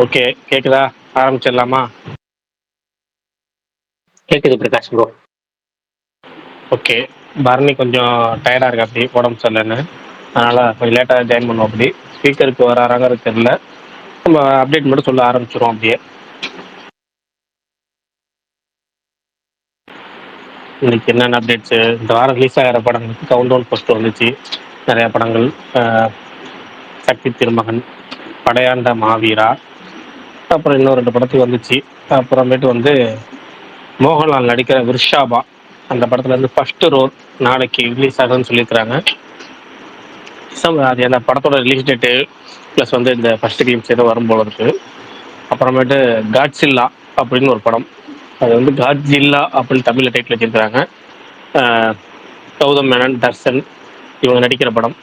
Okay. கேக்குதா? ஆரம்பிச்சிடலாமா? கேக்குது Prakash bro. Okay. Bharani கொஞ்சம் டயர்டா இருக்கா அப்படி உடம்பு சரியில்லைன்னு, அதனால கொஞ்சம் லேட்டாக ஜாயின் பண்ணுவோம். அப்படி ஸ்பீக்கருக்கு வராங்கிறது தெரியல. நம்ம அப்டேட் மட்டும் சொல்ல ஆரம்பிச்சிருவோம் அப்படியே. இன்னைக்கு என்னென்ன அப்டேட்ஸு, இந்த வாரம் ரிலீஸ் ஆகிற படங்களுக்கு கவுண்டவுன் ஃபர்ஸ்ட் வந்துச்சு. நிறையா படங்கள். சக்தி திருமகன், படையாண்ட மாவீரா, அப்புறம் இன்னும் 2 படத்துக்கு வந்துச்சு. அப்புறமேட்டு வந்து மோகன்லால் நடிக்கிற விர்ஷாபா அந்த படத்துல இருந்து ஃபர்ஸ்ட் ரோல் நாளைக்கு ரிலீஸ் ஆகுதுன்னு சொல்லியிருக்கிறாங்க. அது அந்த படத்தோட ரிலீஸ் டேட்டு ப்ளஸ் வந்து இந்த ஃபர்ஸ்ட் கிளிம்ஸ் ஏதோ வரும் போல இருக்கு. அப்புறமேட்டு காட்ஸில்லா அப்படின்னு ஒரு படம், அது வந்து காட்ஜில்லா அப்படின்னு தமிழில் டைட்டில் வச்சிருக்கிறாங்க. கௌதம் மேனன், தர்ஷன் இவங்க நடிக்கிற படம்.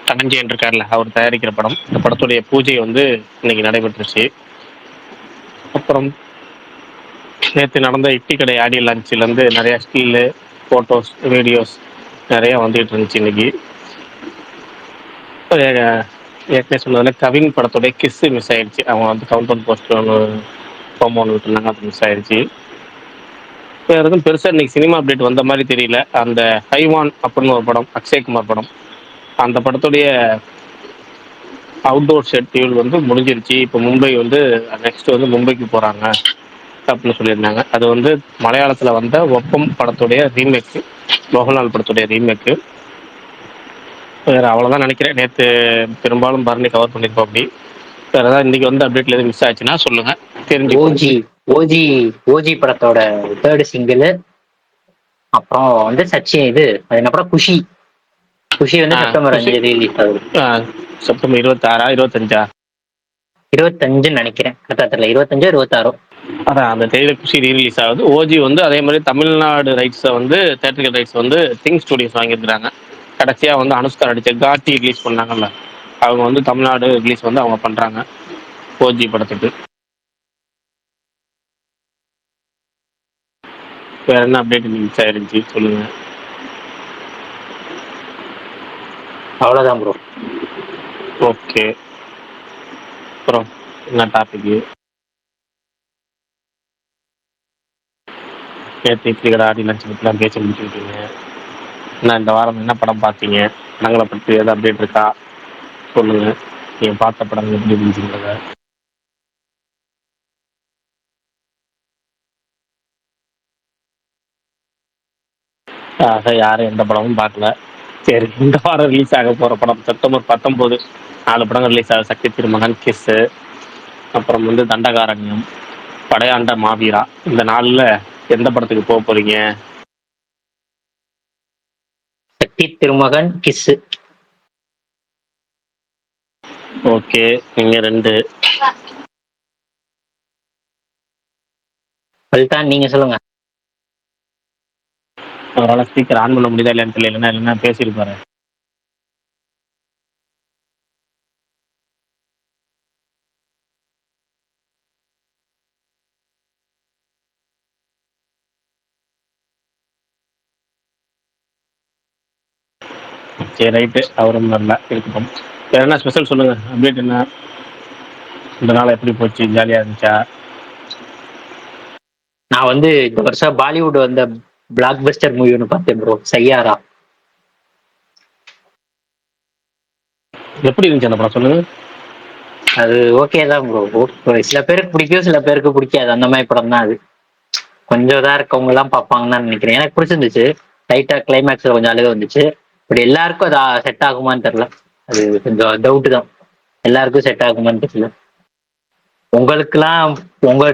தனஞ்சயன் இருக்கார்ல, அவர் தயாரிக்கிற படம். இந்த படத்துடைய பூஜை வந்து இன்னைக்கு நடைபெற்றுச்சு. அப்புறம் நேற்று நடந்த இட்லி கடை ஆடியோ லான்ச்சிலேருந்து நிறையா ஸ்கில்லு, ஃபோட்டோஸ், வீடியோஸ் நிறைய வந்துகிட்டு இருந்துச்சு இன்னைக்கு. ஏற்கனவே சொன்னதில் கவின் படத்துடைய கிஸ்ஸு மிஸ் ஆயிடுச்சு. அவங்க வந்து கவுண்டவுன் போஸ்ட் ஒன்று ஃபோமோ ஒன்று விட்டுருந்தாங்க, அது மிஸ் ஆயிடுச்சு. வேறு எதுவும் பெருசாக இன்னைக்கு சினிமா அப்டேட் வந்த மாதிரி தெரியல. அந்த ஹைவான் அப்படின்னு ஒரு படம், அக்ஷய்குமார் படம், அந்த படத்துடைய அவுட்டோர் ஷெட்யூல் வந்து முடிஞ்சிருச்சு. இப்போ மும்பை வந்து நெக்ஸ்ட் வந்து மும்பைக்கு போகிறாங்க அப்படின்னு சொல்லியிருந்தாங்க. அது வந்து மலையாளத்தில் வந்த ஒப்பம் படத்துடைய ரீமேக்கு, மோகன்லால் படத்துடைய ரீமேக்கு. வேறு அவ்வளோதான் நினைக்கிறேன். நேற்று பெரும்பாலும் பரணி கவர் பண்ணியிருப்போம். அப்படி வேறு ஏதாவது இன்றைக்கி வந்து அப்டேட்டில் எதுவும் மிஸ் ஆச்சுன்னா சொல்லுங்கள், தெரிஞ்சு. ஓஜி ஓஜி ஓஜி படத்தோட 3rd சிங்கிள். அப்புறம் வந்து சச்சின் இது அது என்ன படம், குஷி. குஷி வந்து செப்டம்பர் குஷி 5 ரிலீஸ் ஆகுது. செப்டம்பர் 26 25 25ன்னு நினைக்கிறேன், கரெக்டா தெரியல, 25 26. அதான் அந்த தேதியில குஷி ரீரிலீஸ் ஆகுது. ஓஜி வந்து அதே மாதிரி தமிழ்நாடு ரைட்ஸை வந்து தேட்டரிக்கல் ரைட்ஸ் வந்து திங் ஸ்டுடியோஸ் வாங்கியிருக்கிறாங்க. கடைசியாக வந்து அனுஷ்கா நடிச்ச காட்டி ரிலீஸ் பண்ணாங்கல்ல, அவங்க வந்து தமிழ்நாடு ரிலீஸ் வந்து அவங்க பண்ணுறாங்க ஓஜி படத்துக்கு. வேற என்ன அப்டேட் மிஸ் ஆயிருந்துச்சு சொல்லுங்க. அவ்வளோதான் ப்ரோ. ஓகே. அப்புறம் என்ன டாபிக்? நேற்று இட்லி கடை ஆடி லட்சம் பற்றிலாம் பேசி முடிச்சுக்கிட்டீங்க. என்ன இந்த வாரம் என்ன படம் பார்த்தீங்க? படங்களை பற்றி ஏதாவது அப்டேட் இருக்கா சொல்லுங்க. நீங்கள் பார்த்த படங்கள் எப்படி இருந்துச்சுங்கிறத. யாரும் எந்த படமும் பார்க்கல. சரி, இந்த வாரம் ரிலீஸ் ஆக போகிற படம் செப்டம்பர் 19 4 படங்கள் ரிலீஸ் ஆகுது. சக்தி திருமகன், கிஸ்ஸு, அப்புறம் வந்து தண்டகாரண்யம், படையாண்ட மாவீரா. இந்த நாளில் எந்த படத்துக்கு போக போறீங்க? சக்தி திருமகன், கிஸ். ஓகே, நீங்க 2. பல்தான், நீங்க சொல்லுங்க. அவரால் ஸ்பீக்கர் ஆன் பண்ண முடியுதா இல்லையான்னு தெரியல, இல்லைன்னா பேசியிருப்பாரு. சரி, ரைட்டு, அவரும் நல்லா இருக்கட்டும். வேற என்ன ஸ்பெஷல் சொல்லுங்க, அப்டேட் என்ன? இந்த நாள் எப்படி போச்சு? ஜாலியா இருந்துச்சா? நான் வந்து இந்த வருஷம் பாலிவுட் வந்த பிளாக் பஸ்டர் மூவி ஒன்று பார்த்தேன் ப்ரோ, சையாரா. எப்படி இருந்துச்சு அந்த படம் சொல்லுங்க. அது ஓகே தான் ப்ரோ. சில பேருக்கு பிடிக்கும், சில பேருக்கு பிடிக்காது, அந்த மாதிரி படம் தான் அது. கொஞ்சம் இதா இருக்கவங்க எல்லாம் பார்ப்பாங்கன்னு தான் நினைக்கிறேன். எனக்கு பிடிச்சிருந்துச்சு. லைட்டா கிளைமேக்ஸ்ல கொஞ்சம் அழுக வந்துச்சு. பட் எல்லாருக்கும் அது செட் ஆகுமான்னு தெரியல. அது கொஞ்சம் டவுட் தான், எல்லாருக்கும் செட் ஆகுமான்னு தெரியல. உங்களுக்குலாம்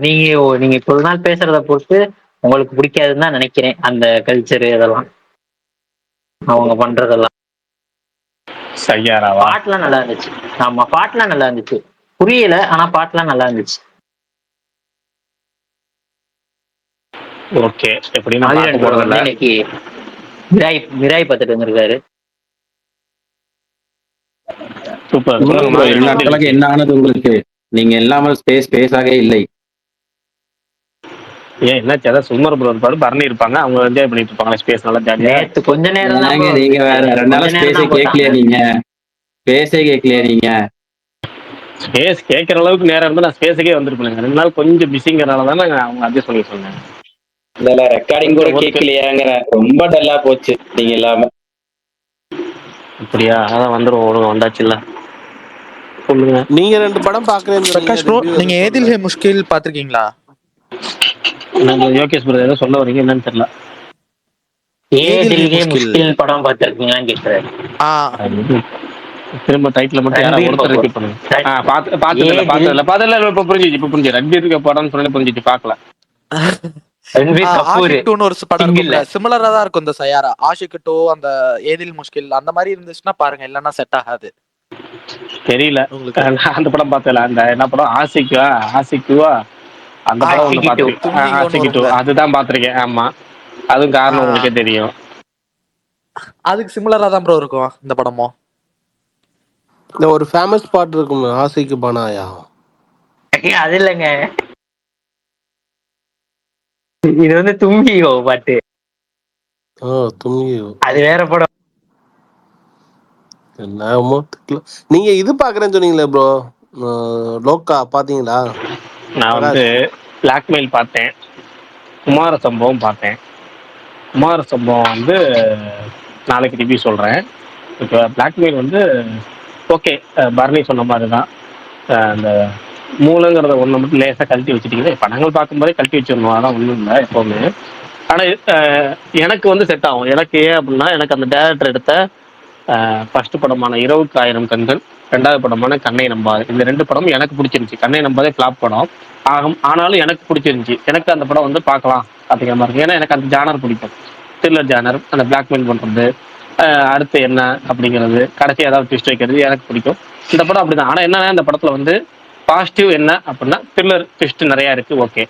நீங்க நீங்க இவ்வளவு நாள் பேசுறத பொறுத்து உங்களுக்கு பிடிக்காதுன்னு தான் நினைக்கிறேன், அந்த கல்ச்சரு இதெல்லாம் அவங்க பண்றதெல்லாம். சையாராவா? பாட்டுலாம் நல்லா இருந்துச்சு. ஆமா, பாட்டுலாம் நல்லா இருந்துச்சு. புரியல, ஆனா பாட்டுலாம் நல்லா இருந்துச்சு. ஓகே, எப்படி நான் பார்க்க ஆதிரன் ப்ரோ போறதில்ல. வந்து இன்னைக்கு மிராய் பார்த்துட்டு வந்திருக்காரு. சூப்பர். எல்லா நாளுக்கு என்ன ஆனது உங்களுக்கு? நீங்க இல்லாமல் ஸ்பேஸாக இல்லை. ஏன் என்னாச்சு? அதான் சும்மர் ப்ரோ இருப்பாரு, பரணி இருப்பாங்க, அவங்க என்ஜாய் பண்ணிட்டு இருப்பாங்க ஸ்பேஸ் நல்லா ஜாலியா. நேத்து கொஞ்ச நேரம் தான் நீங்க வேற 2 நாளா ஸ்பேஸே கேட்கலையா? நீங்க ஸ்பேஸே கேட்கலையா? நீங்க ஸ்பேஸ் கேட்கற அளவுக்கு நேரம் இருந்தா நான் ஸ்பேஸுக்கே வந்திருப்பேங்க. 2 நாள் கொஞ்சம் பிஸிங்கிறனால தானே அவங்க அட்ஜஸ்ட் பண்ணி சொன்னேன். இல்ல ரெக்கார்டிங் கூட கொஞ்சம் ஒர்க்கு. கேட்கலையாங்கிற ரொம்ப டல்லா போச்சு நீங்க இல்லாம. அப்படியா? அதான் வந்துருவோம் ஒழுங்கா வந்தாச்சுல்ல. சொல்லுங்க. நீங்க 2 படம் பாக்குறேன்னு சொன்னீங்க, பிரகாஷ் ப்ரோ, ரிவ்யூ நீங்க எதுவும் ஏதில் சொல்லல. ஹே முஷ்கில் பாத்திருக்கீங்களா? நம்ம யோகேஷ் பிரதர் ஏதோ சொல்ல வரீங்க, என்னன்னு தெரியல. ஏதில் ஹே ஏதில்கே முஷ்கில். முஷ்கில் படம் பார்த்திருக்கீங்களான்னு கேட்கிறாரு. ஆ, திரும்ப டைட்டில் மட்டும் யாராவது ரன்பீர் ஒருத்தர் கபூர். ரிப்பீட் பண்ணுங்க. பார்த்ததில்ல ஏதில் பார்த்ததில்ல. இப்போ புரிஞ்சிச்சு, இப்போ புரிஞ்சு. ரன்பீருக்கு படம்னு சொல்லி புரிஞ்சிச்சு, பார்க்கல. ரன்பீர் கபூர் ஆஷிக் 2ன்னு ஒரு படம் சிங்கிள்ல. இருக்கும்ல, சிமிலரா தான் இருக்கும் இந்த சயாரா. ஆஷிக் 2 அந்த ஏதில் முஷ்கில் அந்த மாதிரி இருந்துச்சுன்னா பாருங்க, இல்லைன்னா செட் ஆகாது தெரியல. உங்களுக்கு. நான் அந்த படம் பார்த்ததில்ல. அந்த என்ன படம், ஆசிக்குவா அந்த படம் ஒன்று ஆஷிகி 2. பார்த்துருக்கேன். தும்மிங்கோன்னு ஆசிக்கு 2 வரும்ல. அதுதான் பார்த்துருக்கேன். ஆமா, அதுவும் ஆ, காரணம் உங்களுக்கே தெரியும். அதுக்கு சிமிலரா தான் ப்ரோ இருக்கும் இந்த படமும். இந்த ஒரு ஃபேமஸ் பாட்டு இருக்கும், ஆசைக்கு பனாயா. அது இல்லைங்க, இது வந்து தும்பியோ பாட்டு, தும்மி. அது வேற படம். என்னமோ தெரியல. நீங்க இது பாக்குறேன்னு சொன்னீங்களே ப்ரோ, லோக்கா பாத்தீங்களா? நான் வந்து பிளாக்மெயில் பார்த்தேன், குமார சம்பவம் பார்த்தேன். குமார சம்பவம் வந்து நாளைக்கு ரிவ்யூ சொல்கிறேன். இப்போ பிளாக்மெயில் வந்து ஓகே, பரணி சொன்ன மாதிரி தான். அந்த மூளைங்கிறத ஒன்று மட்டும் லேசாக கழட்டி வச்சுட்டிங்கன்னா, படங்கள் பார்க்கும்போதே கழட்டி வச்சிடணும், அதான் ஒன்றும் இல்லை எப்போவுமே. ஆனால் எனக்கு வந்து செட் ஆகும். எனக்கு ஏன் அப்படின்னா, எனக்கு அந்த டேரக்டர் எடுத்த ஃபர்ஸ்ட் படமான இரவுக்கு 1000 கண்கள், 2வது படமான கண்ணை நம்பாது, இந்த 2 படமும் எனக்கு பிடிச்சிருந்துச்சி. கண்ணை நம்பாதே ஃப்ளாப் படம் ஆனாலும் எனக்கு பிடிச்சிருந்துச்சி. எனக்கு அந்த படம் வந்து பார்க்கலாம் அப்படிங்கிற மாதிரி இருக்கும். ஏன்னா எனக்கு அந்த ஜானர் பிடிக்கும், த்ரில்லர் ஜானர். அந்த பிளாக்மெயில் பண்ணுறது, அடுத்து என்ன அப்படிங்கிறது, கடைசி ஏதாவது ட்விஸ்ட் வைக்கிறது எனக்கு பிடிக்கும். இந்த படம் அப்படிதான். ஆனால் என்னன்னா, இந்த படத்தில் வந்து பாசிட்டிவ் என்ன அப்படின்னா, த்ரில்லர் ட்விஸ்ட் நிறையா இருக்குது, ஓகே.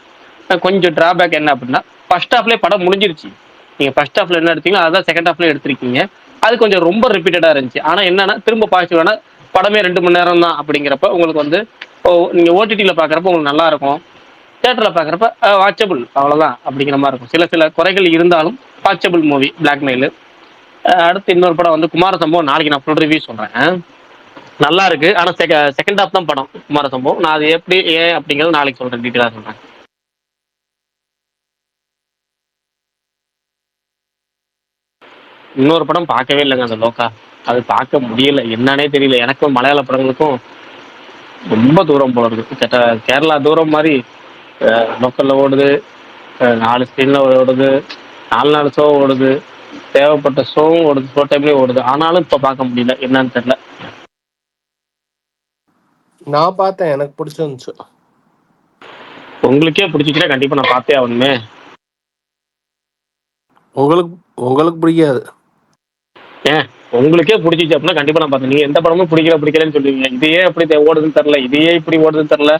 கொஞ்சம் டிராபேக் என்ன அப்படின்னா, ஃபர்ஸ்ட் ஹாஃப்லேயே படம் முடிஞ்சிருச்சு. நீங்கள் ஃபர்ஸ்ட் ஹாஃப்ல என்ன எடுத்தீங்களோ அதான் செகண்ட் ஹாஃப்ல எடுத்திருக்கீங்க. அது கொஞ்சம் ரொம்ப ரிப்பீட்டடாக இருந்துச்சு. ஆனால் என்னன்னா, திரும்ப பாசிட்டிவான படமே 2 மணி நேரம் தான் அப்படிங்கிறப்ப உங்களுக்கு வந்து நீங்கள் ஓடிடியில் பார்க்குறப்ப உங்களுக்கு நல்லா இருக்கும். தியேட்டரில் பார்க்குறப்ப வாட்சபிள், அவ்வளோதான் அப்படிங்கிற மாதிரி இருக்கும். சில குறைகள் இருந்தாலும் வாட்சபிள் மூவி பிளாக்மெயில். அடுத்து இன்னொரு படம் வந்து குமார சம்பவம். நாளைக்கு நான் ஃபுல் ரிவ்யூ சொல்கிறேன். நல்லா இருக்கு. ஆனால் செகண்ட் ஹாஃப் தான் படம் குமார சம்பவம். நான் அது எப்படி ஏன் அப்படிங்கிறது நாளைக்கு சொல்கிறேன், டீட்டெயிலாக சொல்கிறேன். இன்னொரு படம் பார்க்கவே இல்லைங்க, அந்த லோக்கா. அது பார்க்க முடியல, என்னன்னே தெரியல. எனக்கும் மலையாள படங்களுக்கும் ரொம்ப தூரம் போல இருக்கு. கேரளா தூரம் மாதிரி. லோக்கல்ல ஓடுது, 4 ஸ்க்ரீன்ல ஓடுது, 4 ஷோ ஓடுது, தேவைப்பட்ட ஷோவும் ஓடுது, ஷோ டைம்லேயும் ஓடுது. ஆனாலும் இப்போ பார்க்க முடியல, என்னன்னு தெரியல. நான் பார்த்தேன், எனக்கு பிடிச்சிருந்துச்சு. உங்களுக்கே பிடிச்சிச்சுன்னா கண்டிப்பாக நான் பார்த்தே ஆகணுமே. உங்களுக்கு உங்களுக்கு பிடிக்காது. ஏன் உங்களுக்கே பிடிச்சிச்சு அப்படின்னா கண்டிப்பாக நான் பார்த்தேன். நீங்கள் எந்த படமும் பிடிக்கலன்னு சொல்லுவீங்க. இதையே அப்படி ஓடுதுன்னு தெரில, இதையே இப்படி ஓடுதுன்னு தெரில,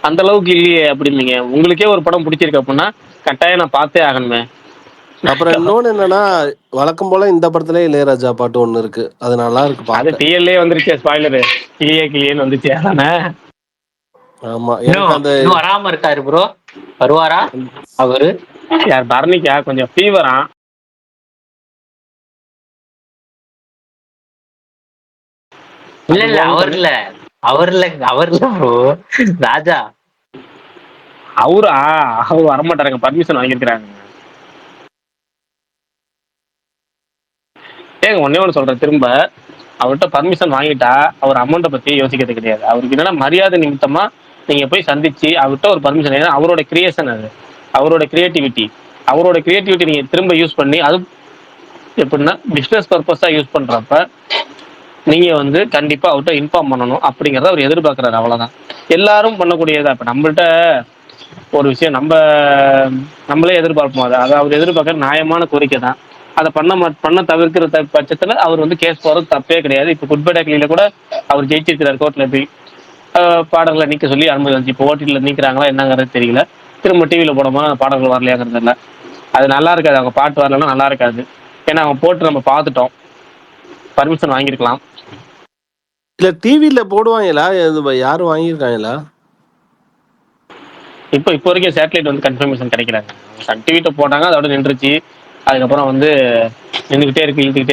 அந்த அளவுக்கு இல்லையே அப்படின்னீங்க. உங்களுக்கே ஒரு படம் பிடிச்சிருக்கு அப்படின்னா கட்டாயம் நான் பார்த்தே ஆகணுமே. அப்புறம் இன்னொன்னு என்னன்னா, வழக்கம் போல இந்த படத்துல இளையராஜா பாட்டு ஒண்ணு இருக்கு, அது நல்லா இருக்கு அது பார்க்க. டிஎல்லே வந்துருச்சு, ஸ்பாய்லரு. கிளியேன்னு வந்துச்சு, அதானே? ஆமா, எனக்கு அந்த இன்னும் வராம இருக்காரு ப்ரோ, வருவாரா அவரு? யார், பரணிக்கா? கொஞ்சம் ஃபீவரா. இல்ல அவர்ல ப்ரோ, ராஜா. அவர் வரமாட்டாருங்க, பர்மிஷன் வாங்கியிருக்கிறாங்க. ஏங்க ஒன்னே ஒன்று சொல்றேன், திரும்ப அவர்கிட்ட பர்மிஷன் வாங்கிட்டா அவர் அமௌண்ட்டை பத்தி யோசிக்கிறது கிடையாது. அவருக்கு என்னன்னா மரியாதை நிமித்தமா நீங்க போய் சந்திச்சு அவர்கிட்ட ஒரு பர்மிஷன். ஏன்னா அவரோட கிரியேஷன் அது, அவரோட கிரியேட்டிவிட்டி நீங்க திரும்ப யூஸ் பண்ணி, அது எப்படின்னா பிஸ்னஸ் பர்பஸா யூஸ் பண்றப்ப நீங்க வந்து கண்டிப்பா அவர்கிட்ட இன்ஃபார்ம் பண்ணணும் அப்படிங்கறத அவர் எதிர்பார்க்கறாரு, அவ்வளவுதான். எல்லாரும் பண்ணக்கூடியதா. இப்ப நம்மள்ட்ட ஒரு விஷயம் நம்மளே எதிர்பார்ப்போம், அதை அவர் எதிர்பார்க்கற நியாயமான கோரிக்கை தான். அதை பண்ண தவிர்க்கிற பட்சத்துல அவர் வந்து கேஸ் போறது தப்பே கிடையாது. இப்ப குட் பை டக்லியில கூட அவர் ஜெயிச்சிருக்கிறார் கோர்ட்ல போய். பாடல்களை நீக்க சொல்லி அனுமதி வந்துச்சு. இப்போ ஓடிடியில் நீக்கிறாங்களா என்னங்கிறது தெரியல. திரும்ப டிவியில் போடும்போது அந்த பாடல்கள் வரலையாங்கிறது இல்லை. அது நல்லா இருக்காது, அவங்க பாட்டு வரலன்னா நல்லா இருக்காது. ஏன்னா அவங்க போட்டு நம்ம பார்த்துட்டோம், பர்மிஷன் வாங்கியிருக்கலாம். இல்ல டிவில போடுவாங்களா, யாரும் வாங்கியிருக்காங்களா? இப்போ வரைக்கும் சேட்டலைட் வந்து கன்ஃபர்மேஷன் கிடைக்கிறாங்க. சன் டிவிட்ட போட்டாங்க, அதோட நின்றுச்சு. அதுக்கப்புறம் வந்து இழுத்துக்கிட்டே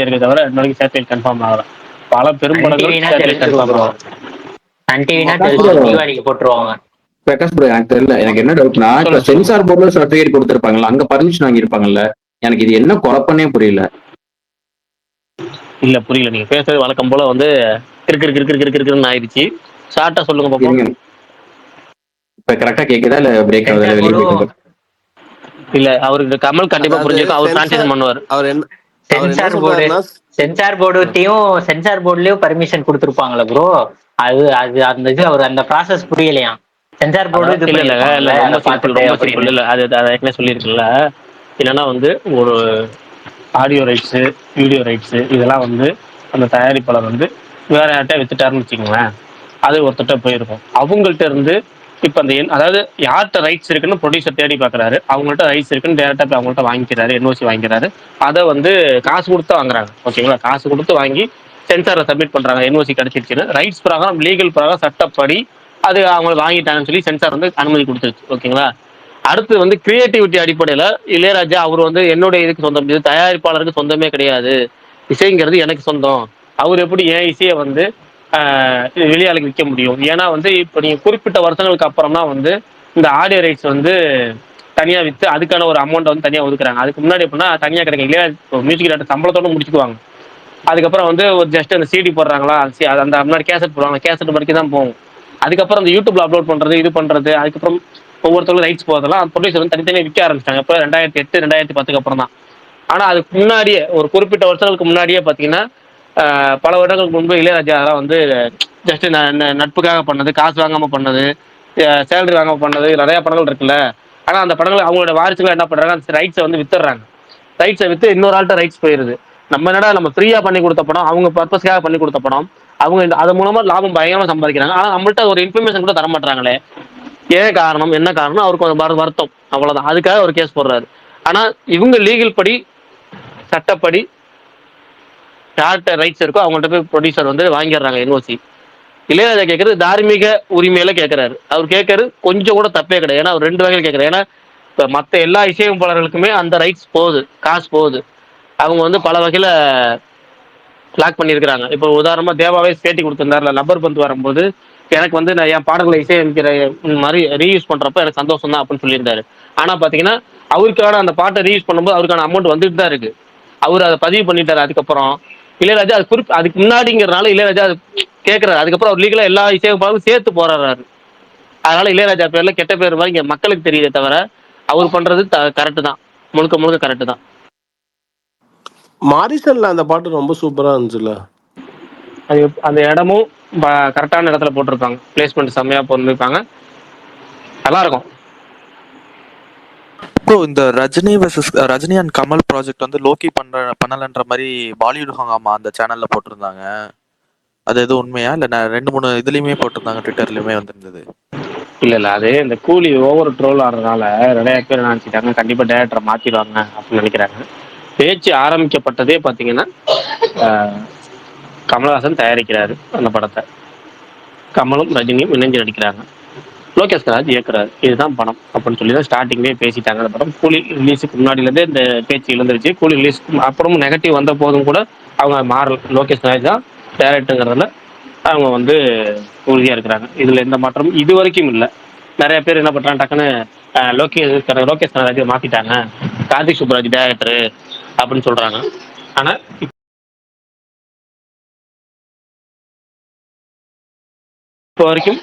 இருக்கு தவிர இன்ன வரைக்கும் சேட்டலைட் கன்ஃபார்ம் ஆகல. பல பெரும் படங்கள் சேட்டலைட் கன்ஃபார்ம் ஆகல. சன் டிவினா பிரகாஷ் ப்ரோ தீபாவளிக்கு போட்டுருவாங்க. பிரகாஷ் ப்ரோ எனக்கு தெரியல, எனக்கு என்ன டவுட்னா இப்ப சொல்லுங்க சொல்லுங்க. சென்சார் போர்டுல சர்டிபிகேட் கொடுத்துருப்பாங்கல்ல, அங்க பர்மிஷன் வாங்கியிருப்பாங்கல்ல, எனக்கு இது என்ன குழப்பனே புரியல. இல்ல புரியல, நீங்க பேசுறது வழக்கம் போல வந்து கிறுக்கு கிறுக்கு கிறுக்கு கிறுக்கு கிறுக்குன்னு ஆயிடுச்சு. ஷார்ட்டா சொல்லுங்க பாப்போம். இருங்க, இப்ப கரெக்டா கேக்குதா இல்ல பிரேக் ஆகுதா, சென்சார் வெளியே போர்டும் போயிட்டு? இல்ல அவருக்கு கமல் கண்டிப்பா அதாவது புரிஞ்சிருக்கும், அவர் டிரான்ஸ்லேஷன் சென்சார் பண்ணுவார். அவர் என்ன அவர் என்ன சென்சார் போர்டு சொல்றாருன்னா சென்சார் போர்டுத்தையும் சென்சார் போர்டுலயும் பர்மிஷன் கொடுத்துருப்பாங்களா ப்ரோ? அது அது அந்த இது அவர் அந்த ப்ராசஸ் புரியலையாம். சென்சார் போர்டு அதான் இது இல்ல இல்ல இல்ல, பண்ணிருப்பாங்கல்ல ரொம்ப அதை சிம்பிள் பார்த்துட்டு ரொம்ப சிம்பிள். அப்படின்னு. இல்ல அது அதை ஏற்கனவே சொல்லியிருக்குல்ல. என்னன்னா வந்து ஒரு ஆடியோ ரைட்ஸு, வீடியோ ரைட்ஸு இதெல்லாம் வந்து அந்த தயாரிப்பாளர் வந்து வேற யார்கிட்ட வித்துட்டாருன்னு வச்சுக்கோங்களேன், அது ஒருத்தட்ட போயிருக்கும். அவங்கள்ட்ட இருந்து இப்போ அந்த அதாவது யார்கிட்ட ரைட்ஸ் இருக்குன்னு ப்ரொடியூசர் தேடி பார்க்குறாரு, அவங்கள்ட்ட ரைட்ஸ் இருக்குன்னு டேரெக்டாக போய் அவங்கள்ட்ட வாங்கிக்கிறாரு, என்ஓசி வாங்கிக்கிறாரு. அதை வந்து காசு கொடுத்து வாங்குறாங்க, ஓகேங்களா? காசு கொடுத்து வாங்கி சென்சாரில் சப்மிட் பண்ணுறாங்க, என்ஓசி கிடச்சிருச்சுன்னு. ரைட்ஸ் பிரகாரம், லீகல் பிரகாரம், சட்டப்படி அது அவங்க வாங்கிட்டாங்கன்னு சொல்லி சென்சார் வந்து அனுமதி கொடுத்துருச்சு, ஓகேங்களா? அடுத்து வந்து கிரியேட்டிவிட்டி அடிப்படையில் இளையராஜா அவர் வந்து என்னுடைய இதுக்கு சொந்தம், இது தயாரிப்பாளருக்கு சொந்தமே கிடையாது, இசைங்கிறது எனக்கு சொந்தம். அவர் எப்படி என் இசையை வந்து வெளியாளுக்கு விற்க முடியும்? ஏன்னா வந்து இப்போ நீங்கள் குறிப்பிட்ட வருஷங்களுக்கு அப்புறம் தான் வந்து இந்த ஆடியோ ரைட்ஸ் வந்து தனியாக விற்று அதுக்கான ஒரு அமௌண்ட்டை வந்து தனியாக ஒதுக்குறாங்க. அதுக்கு முன்னாடி எப்படின்னா தனியாக கிடைக்கும், இல்லையா? மியூசிக் டேரக்டர் சம்பளத்தோடு முடிச்சுக்குவாங்க. அதுக்கப்புறம் வந்து ஒரு ஜஸ்ட் அந்த சிடி போடுறாங்களா, அந்த முன்னாடி கேசட் போடுவாங்க, கேசட் வரைக்கும் தான் போகும். அதுக்கப்புறம் அந்த யூடியூப்ல அப்லோட் பண்றது, இது பண்றது, அதுக்கப்புறம் ஒவ்வொருத்தரும் ரைட்ஸ் போதெல்லாம் ப்ரொடியூசர் வந்து தனித்தனியாக விற்க ஆரம்பிச்சிட்டாங்க. இப்போ 2008 2010 அப்புறம் தான். ஆனா அதுக்கு முன்னாடியே ஒரு குறிப்பிட்ட வருஷங்களுக்கு முன்னாடியே பாத்தீங்கன்னா பல வருடங்களுக்கு முன்பு இளையராஜா அதெல்லாம் வந்து ஜஸ்ட் நட்புக்காக பண்ணது, காசு வாங்காம பண்ணது, சேலரி வாங்காம பண்ணது, நிறைய படங்கள் இருக்குல்ல. ஆனா அந்த படங்கள் அவங்களோட வாரிசுகள் என்ன பண்றாங்க, அந்த ரைட்ஸை வந்து வித்துடுறாங்க. ரைட்ஸை வித்து இன்னொரு ஆள்கிட்ட ரைட்ஸ் போயிருது. நம்ம என்னடா நம்ம ஃப்ரீயா பண்ணி கொடுத்த படம், அவங்க பர்பஸ்க்காக பண்ணி கொடுத்த படம், அவங்க அது மூலமா லாபம் பயங்கரமா சம்பாதிக்கிறாங்க. ஆனா நம்மள்ட்ட ஒரு இன்ஃபர்மேஷன் கூட தர மாட்டாங்களே, ஏன் காரணம், என்ன காரணம்? அவருக்கு ஒரு வருத்தம், அவ்வளவுதான். அதுக்காக ஒரு கேஸ் போடுறாரு. ஆனா இவங்க லீகல் படி, சட்டப்படி யார்கிட்ட ரைட்ஸ் இருக்கோ அவங்கள்ட்ட போய் ப்ரொடியூசர் வந்து வாங்கிடுறாங்க என்ஓசி. இளையராஜா கேட்கறது தார்மீக உரிமையில கேட்கறாரு. அவர் கேட்கறது கொஞ்சம் கூட தப்பே கிடையாது. ஏன்னா அவர் ரெண்டு வகையில் கேட்கறாரு. ஏன்னா இப்போ மற்ற எல்லா இசையமைப்பாளர்களுக்குமே அந்த ரைட்ஸ் போகுது, காசு போகுது. அவங்க வந்து பல வகையில பிளாக் பண்ணியிருக்கிறாங்க. இப்போ உதாரணமா தேவாவே பேட்டி கொடுத்திருந்தாருல, லப்பர் பந்து வரும்போது எனக்கு வந்து நான் என் பாடல்களை இசையமைக்கிற மாதிரி ரீயூஸ் பண்றப்ப எனக்கு சந்தோஷம் தான் அப்படின்னு சொல்லியிருந்தாரு. ஆனா பாத்தீங்கன்னா அவருக்கான அந்த பாட்டை ரீயூஸ் பண்ணும்போது அவருக்கான அமௌண்ட் வந்துட்டு தான் இருக்கு. அவர் அதை பதிவு பண்ணிட்டாரு. அதுக்கப்புறம் இளையராஜா அது அதுக்கு முன்னாடிங்கிறதுனால இளையராஜா அது கேட்கறாரு. அதுக்கப்புறம் அவர் லீகலா எல்லா இசையமைப்பாளரும் சேர்த்து போராடுறாரு. அதனால இளையராஜா பேர்ல கெட்ட பேர் மாதிரி இங்க மக்களுக்கு தெரியுதே தவிர அவர் பண்றது கரெக்ட் தான், முழுக்க முழுக்க கரெக்ட் தான். மாரிசன்ல அந்த பாட்டு ரொம்ப சூப்பரா இருந்துச்சுல்ல. அது அந்த இடமும் கரெக்டான இடத்துல போட்டிருப்பாங்க, பிளேஸ்மெண்ட் செம்மையா போட்டிருப்பாங்க, நல்லா இருக்கும். ப்ரோ இந்த Rajini versus Rajini and Kamal project வந்து லோக்கி பண்ணலன்ற மாதிரி பாலிவுட் ஹங்காமா அந்த சேனல்ல போட்டிருந்தாங்க. அது எதுவும் உண்மையா? இல்ல நான் 2-3 இதுலயுமே போட்டிருந்தாங்க, ட்விட்டர்லயுமே வந்திருந்தது. இல்ல அது இந்த கூலி ஓவர் ட்ரோல் ஆடுறதுனால நிறைய பேர் நினைச்சிட்டாங்க கண்டிப்பா டேரக்டரை மாத்திடுவாங்க அப்படின்னு நினைக்கிறாங்க. பேச்சு ஆரம்பிக்கப்பட்டதே பாத்தீங்கன்னா கமலஹாசன் தயாரிக்கிறாரு அந்த படத்தை, கமலும் ரஜினியும் இணைஞ்சு நடிக்கிறாங்க, லோகேஷ் கனகராஜ் இயக்குறாரு, இதுதான் படம் அப்படின்னு சொல்லி தான் ஸ்டார்டிங்லேயே பேசிட்டாங்க. அந்த படம் கூலி ரிலீஸுக்கு முன்னாடியிலேருந்தே இந்த பேச்சு இழந்துருச்சு. கூலி ரிலீஸ்க்கு அப்புறமும் நெகட்டிவ் வந்த போதும் கூட அவங்க மாறல், லோகேஷ் கனகராஜ் தான் டேரக்டருங்கிறதுல அவங்க வந்து உறுதியாக இருக்கிறாங்க. இதில் எந்த மாற்றமும் இது வரைக்கும் இல்லை. நிறைய பேர் என்ன பண்ணுறாங்க, டக்குன்னு லோகேஷ் கனகராஜை மாற்றிட்டாங்க, கார்த்திக் சுப்ராஜ் டேரக்டரு அப்படின்னு சொல்கிறாங்க. ஆனால் இப்போ வரைக்கும்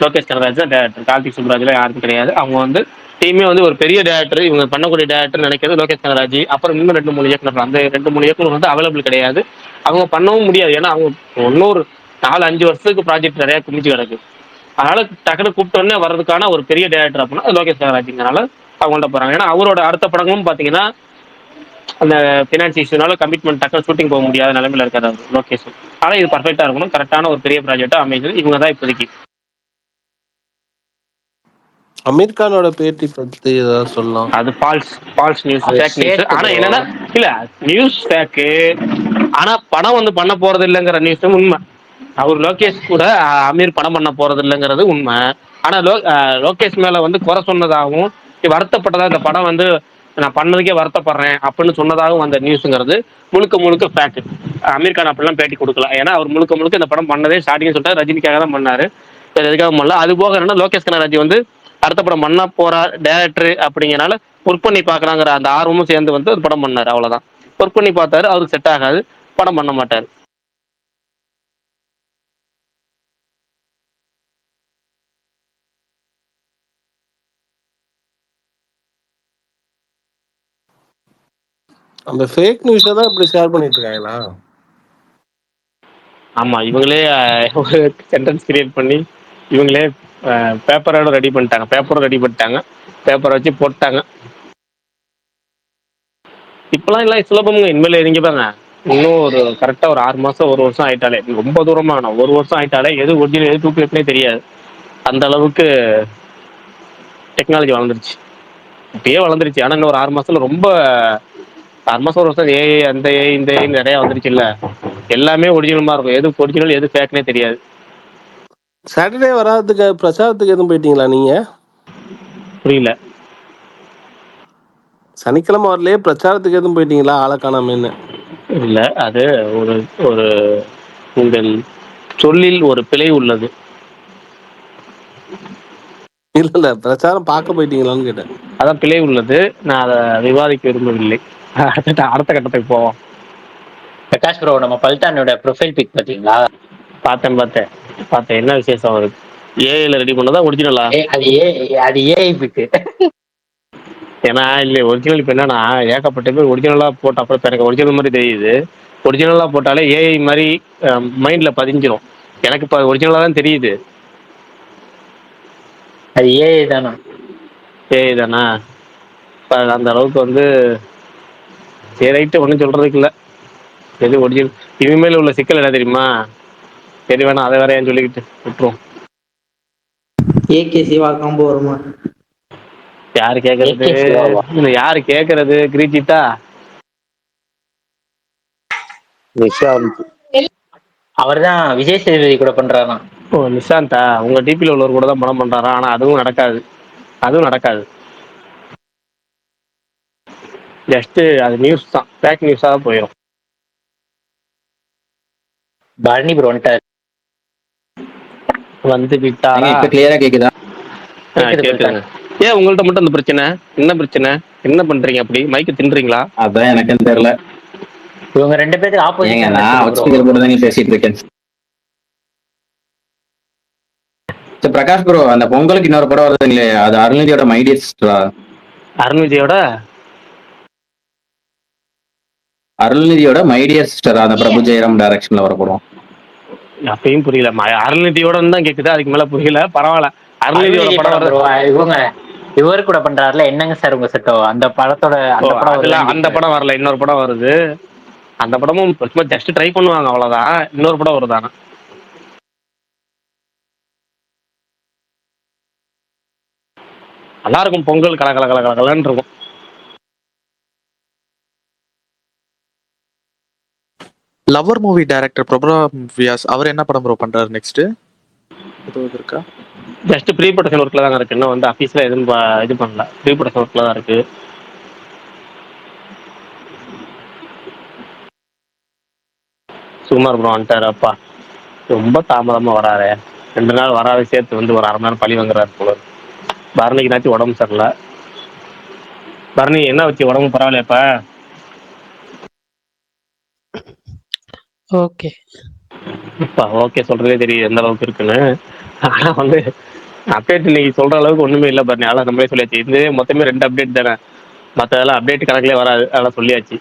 லோகேஷ் கனகராஜ் தான் டேரக்டர், கார்த்திக் சுப்ராஜ்லாம் யாருக்கும் கிடையாது. அவங்க வந்து டீமே வந்து ஒரு பெரிய டேரக்டர், இவங்க பண்ணக்கூடிய டேரக்டர் நினைக்கிறது லோகேஷ் கனகராஜ். அப்புறம் இன்னும் 2-3 இயக்குனர், அந்த 2-3 இயக்குனர் வந்து அவைலபிள் கிடையாது, அவங்க பண்ணவும் முடியாது. ஏன்னா அவங்க இன்னொரு 4-5 வருஷத்துக்கு ப்ராஜெக்ட் நிறைய குமிச்சு கிடக்கு. அதனால டக்குனு கூப்பிட்டோன்னே வர்றதுக்கான ஒரு பெரிய டேரக்டர் அப்படின்னா லோகேஷ் கனகராஜ்ங்கிறனால அவங்கள்ட்ட போறாங்க. ஏன்னா அவரோட அடுத்த படங்களும் பார்த்தீங்கன்னா அந்த ஃபினான்ஸ் இஷ்யூனால கமிட்மெண்ட் டக்குனு ஷூட்டிங் போக முடியாத நிலைமையில இருக்காரு அவர் லோகேஷ். ஆனால் இது பர்ஃபெக்டாக இருக்கணும், கரெக்டான ஒரு பெரிய ப்ராஜெக்டாக அமைஞ்சது இவங்க தான் இப்போதைக்கு. அமீர் கானோட பேட்டி பத்தி ஏதாவது சொல்லலாம்? அது ஃபால்ஸ் நியூஸ், அது ஃபேக் நியூஸ். சேர்த்து ஆனா ப்ரோ. என்னன்னா இல்ல நியூஸ் ஃபேக்கு, ஆனா படம் வந்து பண்ண போறது இல்லைங்கிற நியூஸ் உண்மை. அவர் லோகேஷ் கூட அமீர் படம் பண்ண போறது இல்லைங்கிறது உண்மை. ஆனா லோகேஷ் மேல வந்து குறை சொன்னதாகவும் வருத்தப்பட்டதா இந்த படம் வந்து நான் பண்ணதுக்கே வருத்தப்படுறேன் அப்படின்னு சொன்னதாகவும் அந்த நியூஸுங்கிறது முழுக்க முழுக்க ஃபேக்ட். அமீர் கான் அப்படிலாம் பேட்டி கொடுக்கல. ஏன்னா அவர் முழுக்க முழுக்க இந்த படம் பண்ணதே ஸ்டார்டிங் சொல்லிட்டாரு ரஜினிக்காக தான் பண்ணாரு, வேற எதுக்காக பண்ணல. அது போக என்னன்னா லோகேஷ் கனகராஜ் வந்து அடுத்த படம் பண்ண போறா டேரக்டர் அப்படிங்கிறனால ஒர்க் பண்ணி பார்க்கலாங்கிற அந்த ஆர்வமும் சேர்ந்து வந்து ஒரு படம் பண்ணாரு. அவ்வளவுதான். ஒர்க் பண்ணி பார்த்தாரு, அவருக்கு செட் ஆகாது, படம் பண்ண மாட்டாரு. அந்த ஃபேக் நியூஸை தான் இப்படி ஷேர் பண்ணிட்டு இருக்காங்களா? ஆமா, இவங்களே ஒரு சென்டென்ஸ் கிரியேட் பண்ணி இவங்களே பேப்பரோட ரெடி பண்ணிட்டாங்க, பேப்பரை வச்சு போட்டாங்க. இப்பெல்லாம் எல்லாம் சுலபமுங்க. இனிமேல் நீங்க பாருங்க, இன்னும் ஒரு கரெக்டா ஒரு 6 மாசம் 1 வருஷம் ஆயிட்டாலே, ரொம்ப தூரமா வேணாம், 1 வருஷம் ஆயிட்டாலே எது ஒரிஜினல் எது டூப்ளிகேட்னே தெரியாது. அந்த அளவுக்கு டெக்னாலஜி வளர்ந்துருச்சு, இப்பயே வளர்ந்துருச்சு. ஆனா இன்னும் ஒரு 6 மாசத்துல ரொம்ப 6 மாசம் 1 வருஷம் ஏஐ அந்த ஏஐ இந்த ஏஐ நிறைய வந்துருச்சு இல்ல, எல்லாமே ஒரிஜினலா இருக்கும், எது ஒரிஜினல் எது ஃபேக்னே தெரியாது. சாட்டர்டே வராதுக்கு பிரச்சாரத்துக்கு எதுவும் போயிட்டீங்களா நீங்க? புரியல. சனிக்கிழமை வரலையே, பிரச்சாரத்துக்கு எதுவும் போயிட்டீங்களா ஆளை காணாமன்னு? இல்ல, அது ஒரு ஒரு உங்கள் சொல்லில் ஒரு பிழை உள்ளது. இல்ல பிரச்சாரம் பார்க்க போயிட்டீங்களான்னு கேட்டேன். அதான் பிழை உள்ளது, நான் அதை விவாதிக்க விரும்பவில்லை. அடுத்த கட்டத்துக்கு போவோம். பிரகாஷ் ப்ரோ, நம்ம பல்டானோட ப்ரொஃபைல் பிக் பாத்தீங்களா? பார்த்தேன். என்ன விசேஷம் அவருக்கு? ஏஐல ரெடி பண்ணதா ஒரிஜினலா? அது ஏஐ பிக். ஏன்னா இல்லை, ஒரிஜினல் இப்போ என்னன்னா ஏகப்பட்ட பேர் ஒரிஜினலா போட்ட அப்புறம் இப்ப எனக்கு ஒரிஜினல் மாதிரி தெரியுது. ஒரிஜினலா போட்டாலே ஏஐ மாதிரி மைண்ட்ல பதிஞ்சிரும். எனக்கு இப்போ ஒரிஜினலா தான் தெரியுது. அது ஏஐ தானா? ஏஐ தானா? இப்போ அந்த அளவுக்கு வந்து சரி ரைட்டு, ஒன்றும் சொல்றதுக்கு இல்லை. எது ஒரிஜினல்? இனிமேல் உள்ள சிக்கல் என்ன தெரியுமா? சரி வேணாம், அதை வேற ஏன் சொல்லிக்கிட்டு விட்டுரும். ஏகே சிவா காம்போ வருமா? யாரு கேட்கறது? AK சிவாவா? யாரு கேட்கறது? கிரீச்சிட்டா அவர்தான் விஜய் சேதுபதி கூட பண்றாராம். ஓ, நிஷாந்தா உங்க டிபியில் உள்ளவர் கூட தான் படம் பண்றாரா? ஆனா அதுவும் நடக்காது. ஜஸ்ட் அது நியூஸ் தான், ஃபேக் நியூஸா தான் போயிடும். பரணி ப்ரோ வந்துட்டார். வந்து விட்டாரா? இப்ப கிளியரா கேக்குதா? கேக்குதுங்க. ஏன் உங்கள்ட்ட மட்டும் அந்த பிரச்சனை? என்ன பிரச்சனை? என்ன பண்றீங்க அப்படி? மைக்கு தின்றீங்களா? அதான் எனக்கும் தெரியல. இவங்க 2 பேருக்கு ஏங்க நான் ஆப்போசிட். ஸ்பீக்கர் போட்டு தான் பேசிட்டு இருக்கேன். சரி பிரகாஷ் ப்ரோ, அந்த பொங்கலுக்கு இன்னொரு படம் வருதுங்களே, அது அருள்நிதியோட மைடியர் சிஸ்டரா? அருள்நிதியோட மைடியர் சிஸ்டரா அந்த பிரபு ஜெயராம் டைரக்ஷன்ல வர படம்? அப்பயும் புரியல. அருள்நிதியோட தான் கேக்குது, அதுக்கு மேல புரியல. பரவாயில்ல. அருள்நிதியோட படம் வருது. இவங்க இவர் கூட பண்றாருல, என்னங்க சார் உங்க செட்டோ, அந்த படத்தோட அந்த படம் வரல, இன்னொரு படம் வருது. அந்த படமும் சும்மா ஜஸ்ட் ட்ரை பண்ணுவாங்க, அவ்வளவுதான். இன்னொரு படம் வருதானா? நல்லா இருக்கும். பொங்கல் கலகலன்னு இருக்கும். Lover movie director Prabhuram Vyas அவர் என்ன படம் ப்ரோ பண்றாரு நெக்ஸ்ட்? ஏதாவது இருக்கா? ஜஸ்ட் ப்ரீ ப்ரொடக்ஷன் ஒர்க்ல தான் இருக்கு. இன்னும் வந்து ஆஃபீஸ்ல எதுவும் இது பண்ணல. ப்ரீ ப்ரொடக்ஷன் ஒர்க்ல தான் இருக்கு. சுகுமார் ப்ரோ வந்துட்டாரு. அப்பா ரொம்ப தாமதமா வராரு. 2 நாள் வராது, சேர்த்து வந்து ஒரு 1/2 மணி நேரம் பழி வாங்குறாரு போல. பரணிக்கு நாச்சு உடம்பு சரியில்லை. பரணி என்ன வச்சு உடம்பு பரவாயில்லையா இப்ப? ஓகே. ஓகே சொல்றதே தெரியுது எந்த அளவுக்கு இருக்குன்னு. ஆனா வந்து அப்டேட் இன்னைக்கு சொல்ற அளவுக்கு ஒண்ணுமே இல்லை பரணி. அதெல்லாம் நம்மளே சொல்லியாச்சு. இது மொத்தமே 2 அப்டேட் தானே, மற்றதெல்லாம் அப்டேட் கணக்கிலே வராது. அதெல்லாம் சொல்லியாச்சு.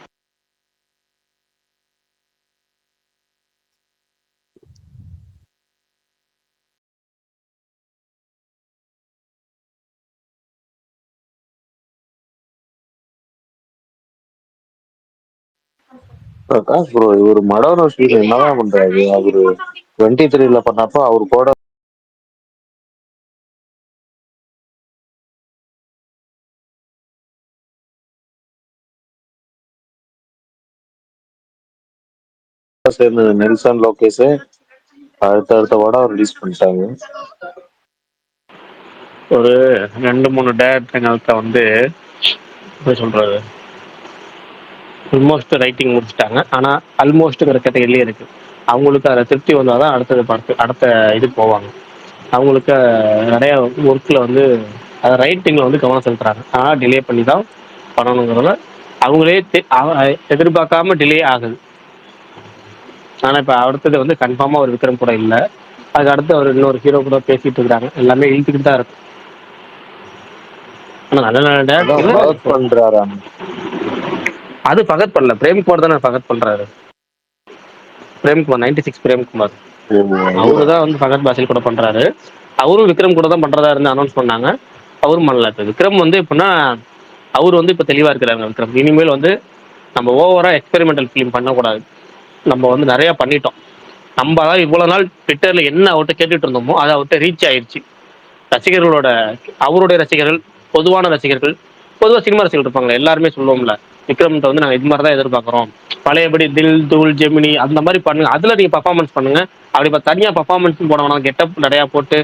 பிரகாஷ் ப்ரோ, இவர் மடோனோ சீன் என்னதான் பண்றாரு? அவரு 23 பண்ணப்போ அவரு கூட சேர்ந்து நெல்சன் லோகேஷ் அடுத்த படம் ரிலீஸ் பண்ணிட்டாங்க. ஒரு 2-3 டேரக்டர்கள்ட்ட வந்து எப்படி சொல்றது, ஆல்மோஸ்ட் ரைட்டிங் முடிச்சுட்டாங்க. ஆனா ஆல்மோஸ்ட்ங்கிற கேட்டகரியிலே இருக்கு. அவங்களுக்கு அதில் திருப்தி வந்தால் தான் அடுத்தது பார்த்து அடுத்த இதுக்கு போவாங்க. அவங்களுக்கு நிறைய ஒர்க்கில் வந்து ரைட்டிங்கில் வந்து கவனம் செலுத்துறாங்க. ஆனால் டிலே பண்ணி தான் பண்ணணுங்கிறத அவங்களே எதிர்பார்க்காம டிலே ஆகுது. ஆனால் இப்போ அடுத்தது வந்து கன்ஃபார்மாக ஒரு விக்ரம் கூட இல்லை. அதுக்கு அடுத்து அவர் இன்னொரு ஹீரோ கூட பேசிட்டு இருக்காங்க. எல்லாமே இழுத்துக்கிட்டு தான் இருக்கு. ஆனால் நல்ல நல்ல அதான் டேரக்டர் ஃபகத் பண்றாராம். அது பகத் பண்ணல, பிரேம்குமார் தானே பகத் பண்றாரு. பிரேம்குமார் 96 பிரேம்குமார் அவரு தான் வந்து பகத் பாசில் கூட பண்றாரு. அவரும் விக்ரம் கூட தான் பண்றதா இருந்து அனௌன்ஸ் பண்ணாங்க. அவரும் பண்ணல. இப்போ விக்ரம் வந்து எப்படின்னா அவர் வந்து இப்போ தெளிவா இருக்கிறாங்க. விக்ரம் இனிமேல் வந்து நம்ம ஓவரா எக்ஸ்பெரிமெண்டல் ஃபிலிம் பண்ணக்கூடாது. நம்ம வந்து நிறைய பண்ணிட்டோம். நம்ம அதாவது இவ்வளவு நாள் ட்விட்டர்ல என்ன அவர்கிட்ட கேட்டுட்டு இருந்தோமோ அதை அவர்கிட்ட ரீச் ஆயிடுச்சு. ரசிகர்களோட அவருடைய ரசிகர்கள், பொதுவான ரசிகர்கள், பொதுவாக சினிமா ரசிகர்கள் இருப்பாங்களே எல்லாருமே சொல்லுவோம்ல, விக்ரம்கிட்ட வந்து நாங்கள் இது மாதிரி தான் எதிர்பார்க்குறோம். பழையபடி தில் தூள் ஜெமினி அந்த மாதிரி பண்ணுங்க, அதில் நீங்கள் பர்ஃபார்மன்ஸ் பண்ணுங்க. அப்படி இப்போ தனியாக பர்ஃபார்மன்ஸ் போட வேணாம், கெட்டப் நிறையா போட்டு